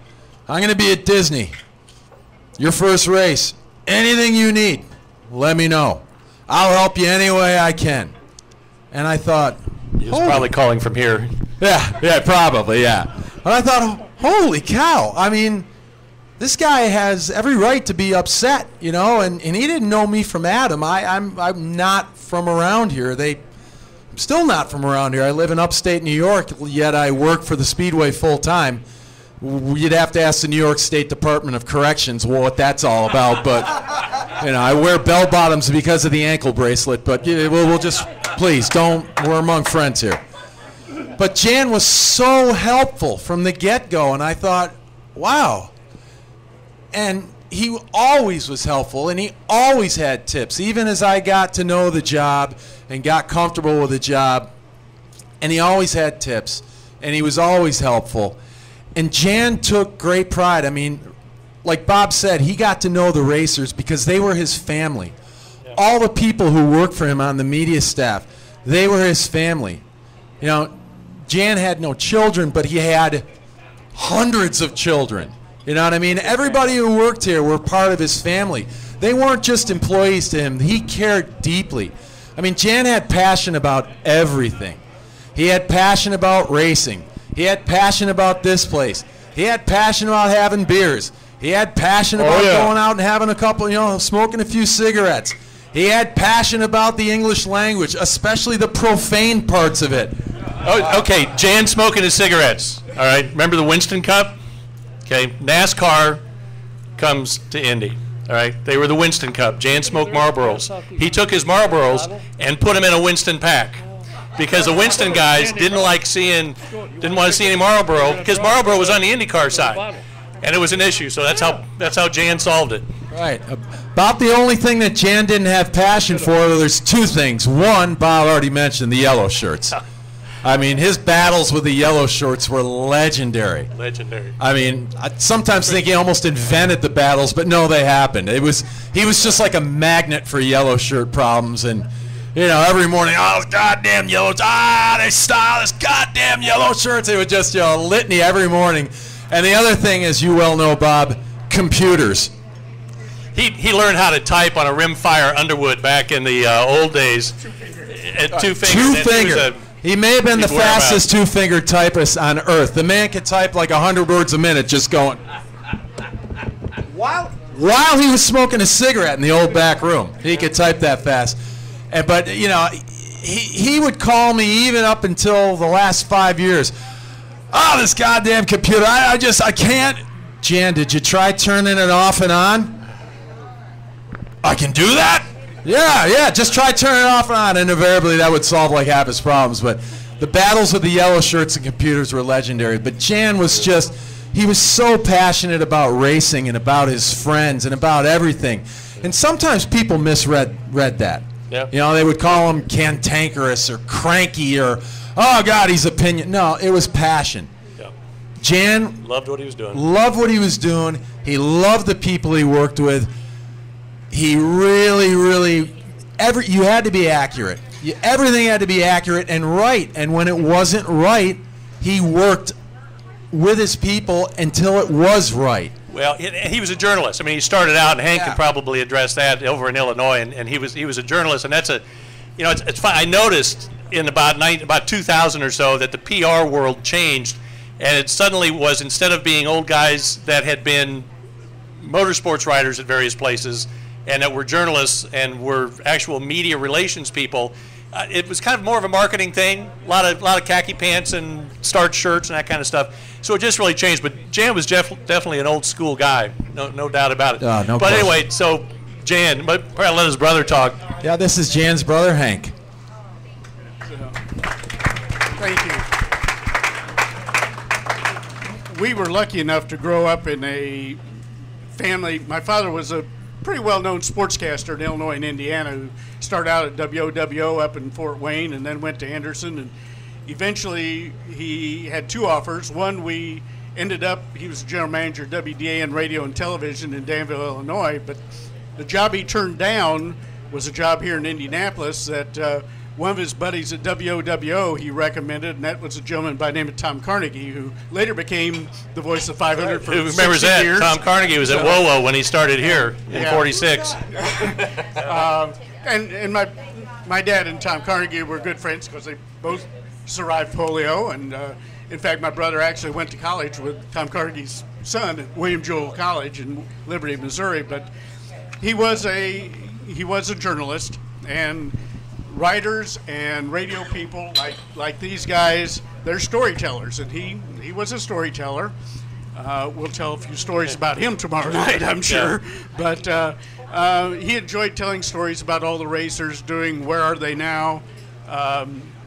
I'm going to be at Disney. Your first race. Anything you need, let me know. I'll help you any way I can. And I thought, He was probably calling from here. yeah, probably, yeah. And I thought, holy cow. I mean, this guy has every right to be upset, you know, and he didn't know me from Adam. I'm not from around here. I'm still not from around here. I live in upstate New York, yet I work for the Speedway full time. You'd have to ask the New York State Department of Corrections what that's all about, but you know, I wear bell bottoms because of the ankle bracelet, but we'll just, please, we're among friends here. But Jan was so helpful from the get-go, and I thought, wow. And he always was helpful, and he always had tips, even as I got to know the job and got comfortable with the job. And he always had tips, and he was always helpful. And Jan took great pride. I mean, like Bob said, he got to know the racers because they were his family. Yeah. All the people who worked for him on the media staff, they were his family. You know, Jan had no children, but he had hundreds of children. You know what I mean? Everybody who worked here were part of his family. They weren't just employees to him. He cared deeply. I mean, Jan had passion about everything. He had passion about racing. He had passion about this place. He had passion about having beers. He had passion about going out and having a couple, you know, smoking a few cigarettes. He had passion about the English language, especially the profane parts of it. Oh, okay, Jan smoking his cigarettes. All right, remember the Winston Cup? Okay, NASCAR comes to Indy. All right, they were the Winston Cup. Jan smoked Marlboros. He took his Marlboros and put them in a Winston pack because the Winston guys didn't want to see any Marlboro because Marlboro was on the IndyCar side, and it was an issue. So that's how Jan solved it. Right. About the only thing that Jan didn't have passion for, there's two things. One, Bob already mentioned, the yellow shirts. I mean, his battles with the yellow shorts were legendary. Legendary. I mean, I sometimes think he almost invented the battles, but no, they happened. He was just like a magnet for yellow shirt problems, and you know, every morning, oh, those goddamn yellow, they style this goddamn yellow shirts. It was just, you know, a litany every morning. And the other thing, as you well know, Bob, computers. He learned how to type on a Rimfire Underwood back in the old days. At two fingers. 2-finger. He may have been the fastest two-finger typist on earth. The man could type like 100 words a minute just going. While he was smoking a cigarette in the old back room, he could type that fast. But, you know, he would call me even up until the last 5 years. Oh, this goddamn computer, I can't. Jan, did you try turning it off and on? I can do that? Yeah, just try turning it off and on, and invariably that would solve like half his problems. But the battles with the yellow shirts and computers were legendary. But Jan was he was so passionate about racing and about his friends and about everything. And sometimes people misread that. Yeah. You know, they would call him cantankerous or cranky or, oh, God, he's opinion. No, it was passion. Yeah. Jan loved what he was doing. He loved the people he worked with. He really, really, you had to be accurate. Everything had to be accurate and right. And when it wasn't right, he worked with his people until it was right. Well, he was a journalist. I mean, he started out, and Hank could probably address that over in Illinois, and he was a journalist, and you know, it's fun. I noticed in about 2000 or so that the PR world changed, and it suddenly was, instead of being old guys that had been motorsports writers at various places and that were journalists and were actual media relations people, it was kind of more of a marketing thing. A lot of khaki pants and starched shirts and that kind of stuff. So it just really changed. But Jan was definitely an old school guy, no doubt about it. No but question. anyway, so Jan, but probably let his brother talk. Yeah, this is Jan's brother, Hank. Thank you. We were lucky enough to grow up in a family. My father was a pretty well-known sportscaster in Illinois and Indiana who started out at WOWO up in Fort Wayne and then went to Anderson. And eventually he had two offers. One, he was general manager of WDAN Radio and Television in Danville, Illinois. But the job he turned down was a job here in Indianapolis that one of his buddies at WOWO he recommended, and that was a gentleman by the name of Tom Carnegie, who later became the voice of 500 for 60 remembers that? years. Tom Carnegie was at WOWO when he started here in '46. And my dad and Tom Carnegie were good friends because they both survived polio, and in fact, my brother actually went to college with Tom Carnegie's son at William Jewell College in Liberty, Missouri. But he was a journalist, and writers and radio people like these guys, they're storytellers, and he was a storyteller. We'll tell a few stories about him tomorrow night, I'm sure. But he enjoyed telling stories about all the racers doing Where Are They Now?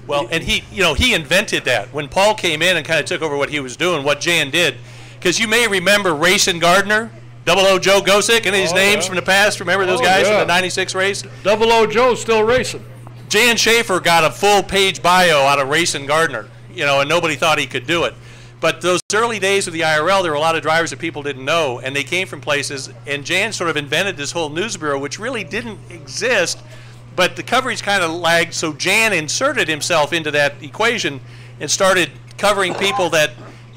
Well, and he invented that. When Paul came in and kind of took over what he was doing, what Jan did, because you may remember Racing Gardner, 00 Joe Gosick, any of these names from the past. Remember those guys from the '96 race? 00 Joe's still racing. Jan Schaefer got a full-page bio out of Racing Gardner, and nobody thought he could do it. But those early days of the IRL, there were a lot of drivers that people didn't know, and they came from places, and Jan sort of invented this whole news bureau, which really didn't exist, but the coverage kind of lagged, so Jan inserted himself into that equation and started covering people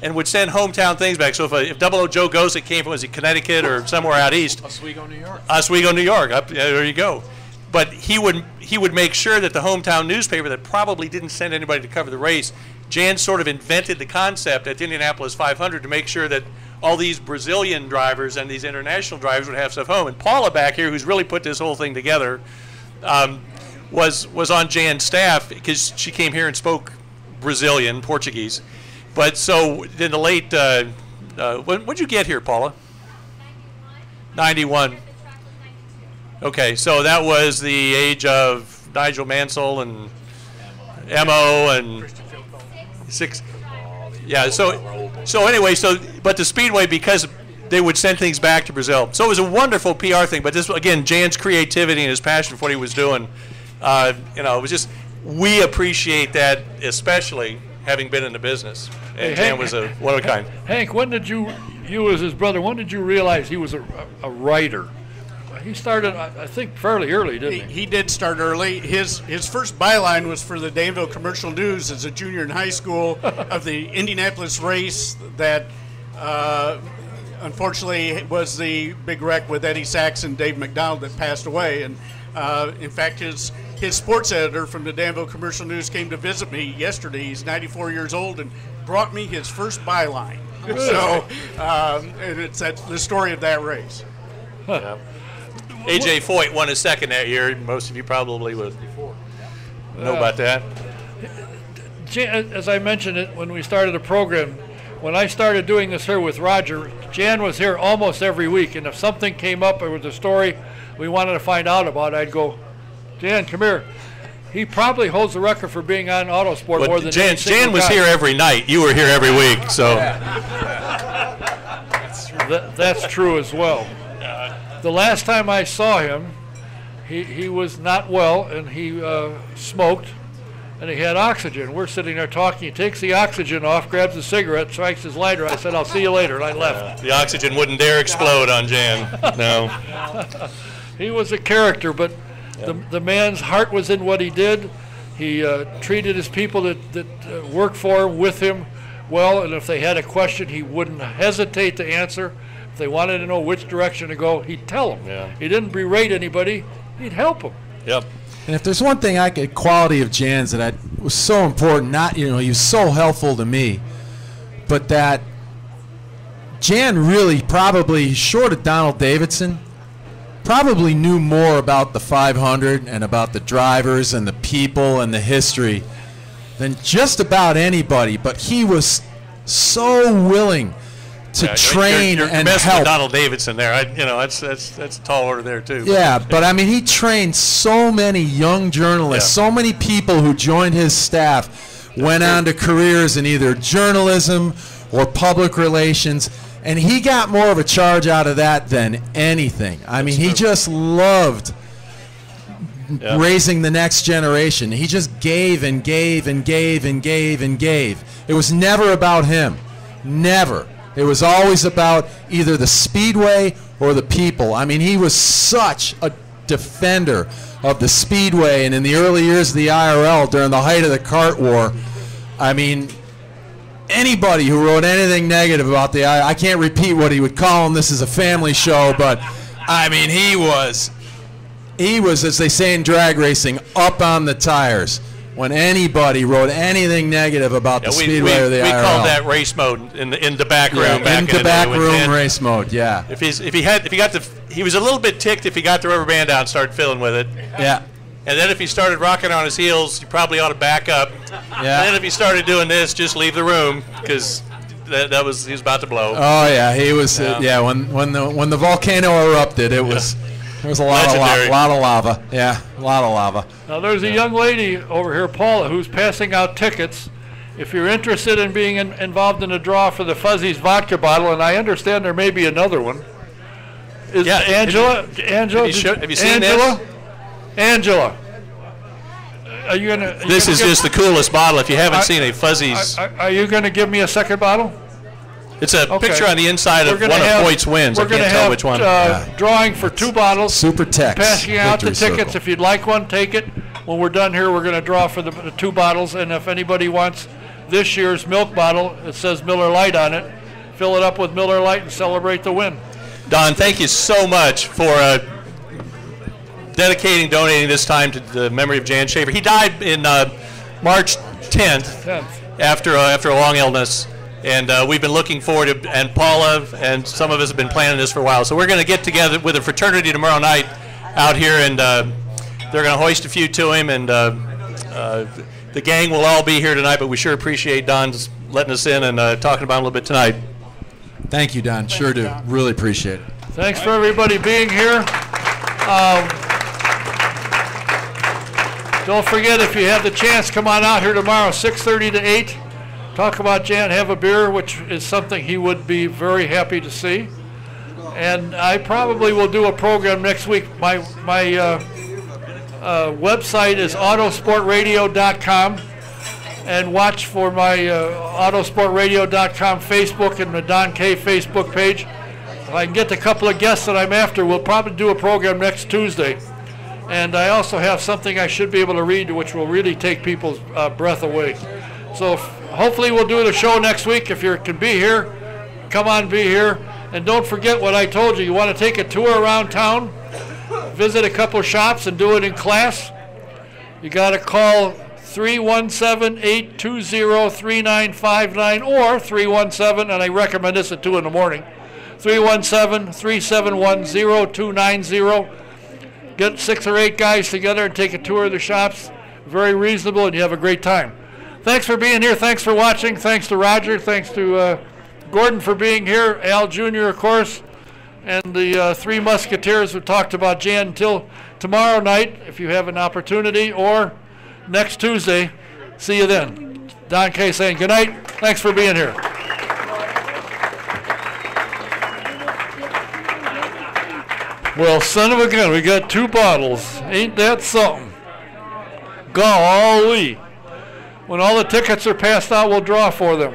and would send hometown things back. So if 00 Joe Gosick came from, was it Connecticut or somewhere out east? Oswego, New York. Oswego, New York. There you go. But he would make sure that the hometown newspaper that probably didn't send anybody to cover the race, Jan sort of invented the concept at the Indianapolis 500 to make sure that all these Brazilian drivers and these international drivers would have stuff home. And Paula back here, who's really put this whole thing together, was on Jan's staff because she came here and spoke Brazilian, Portuguese. But so in the late, when did you get here, Paula? 91. Okay, so that was the age of Nigel Mansell and Mo and 6. Yeah, so anyway, but the Speedway, because they would send things back to Brazil. So it was a wonderful PR thing, but this, again, Jan's creativity and his passion for what he was doing, it was just, we appreciate that, especially having been in the business. And Jan was a one of a kind. Hank, when did you as his brother, when did you realize he was a writer? He started, I think, fairly early, didn't he? He did start early. His first byline was for the Danville Commercial News as a junior in high school of the Indianapolis race that unfortunately was the big wreck with Eddie Sachs and Dave McDonald that passed away. And in fact, his sports editor from the Danville Commercial News came to visit me yesterday. He's 94 years old and brought me his first byline. So, and it's the story of that race. Yeah. A.J. Foyt won his second that year. Most of you probably would know about that. As I mentioned it when we started the program, when I started doing this here with Roger, Jan was here almost every week, and if something came up or was a story we wanted to find out about, I'd go, Jan, come here. He probably holds the record for being on Autosport more than Jan was here every night. You were here every week, so. That's true as well. The last time I saw him, he was not well, and he smoked, and he had oxygen. We're sitting there talking. He takes the oxygen off, grabs a cigarette, strikes his lighter. I said, I'll see you later, and I left. The oxygen wouldn't dare explode on Jan. No. He was a character, but the man's heart was in what he did. He treated his people that worked for him, with him, well, and if they had a question, he wouldn't hesitate to answer. If they wanted to know which direction to go, he'd tell them. Yeah. He didn't berate anybody. He'd help them. Yep. And if there's one thing quality of Jan's that was so important, not, he was so helpful to me, but that Jan really probably, short of Donald Davidson, probably knew more about the 500 and about the drivers and the people and the history than just about anybody. But he was so willing to train you're and messing help. with Donald Davidson there. That's a tall order there too. Yeah, but I mean, he trained so many young journalists, so many people who joined his staff, went on to careers in either journalism or public relations, and he got more of a charge out of that than anything. I mean, he just loved raising the next generation. He just gave and gave and gave and gave and gave. It was never about him. Never. It was always about either the Speedway or the people. I mean, he was such a defender of the Speedway, and in the early years of the IRL, during the height of the kart war, I mean, anybody who wrote anything negative about the IRL, I can't repeat what he would call him. This is a family show, but I mean, he was, as they say in drag racing, up on the tires when anybody wrote anything negative about the Speedway or the IRL. We called that race mode in the back room. In the back room race mode, yeah. He was a little bit ticked if he got the rubber band out and started fiddling with it. Yeah. And then if he started rocking on his heels, you probably ought to back up. Yeah. And then if he started doing this, just leave the room, because he was about to blow. Oh yeah, he was. When the volcano erupted, it was. There was a lot of lava. Yeah, a lot of lava. Now there's a young lady over here, Paula, who's passing out tickets. If you're interested in being involved in a draw for the Fuzzy's vodka bottle, and I understand there may be another one. Angela? Have you seen this? Angela, are you gonna? This is just the coolest bottle. If you haven't seen a Fuzzy's, are you going to give me a second bottle? It's a picture on the inside of one of Hoyt's wins. I can't tell which one. Drawing for 2 bottles. Super Tex. Passing out the tickets. If you'd like one, take it. When we're done here, we're going to draw for the 2 bottles. And if anybody wants this year's milk bottle, it says Miller Lite on it. Fill it up with Miller Lite and celebrate the win. Don, thank you so much for donating this time to the memory of Jan Schaefer. He died in March 10th. After a long illness. And we've been looking forward to, and Paula and some of us have been planning this for a while. So we're going to get together with a fraternity tomorrow night out here, and they're going to hoist a few to him. And the gang will all be here tonight, but we sure appreciate Don letting us in and talking about him a little bit tonight. Thank you, Don. Sure do. Really appreciate it. Thanks for everybody being here. Don't forget, if you have the chance, come on out here tomorrow, 6:30 to 8. Talk about Jan, have a beer, which is something he would be very happy to see. And I probably will do a program next week. My website is autosportradio.com, and watch for my autosportradio.com Facebook and the Don K Facebook page. If I can get a couple of guests that I'm after, we'll probably do a program next Tuesday. And I also have something I should be able to read, which will really take people's breath away. So hopefully we'll do the show next week. If you can be here, come on, be here. And don't forget what I told you. You want to take a tour around town, visit a couple shops, and do it in class? You got to call 317-820-3959 or 317, and I recommend this at 2 in the morning, 317-371-0290. Get 6 or 8 guys together and take a tour of the shops. Very reasonable, and you have a great time. Thanks for being here. Thanks for watching. Thanks to Roger. Thanks to Gordon for being here. Al Jr., of course, and the 3 Musketeers who talked about Jan. Until tomorrow night, if you have an opportunity, or next Tuesday. See you then. Don K. saying good night. Thanks for being here. Well, son of a gun, we got 2 bottles. Ain't that something? Golly. When all the tickets are passed out, we'll draw for them.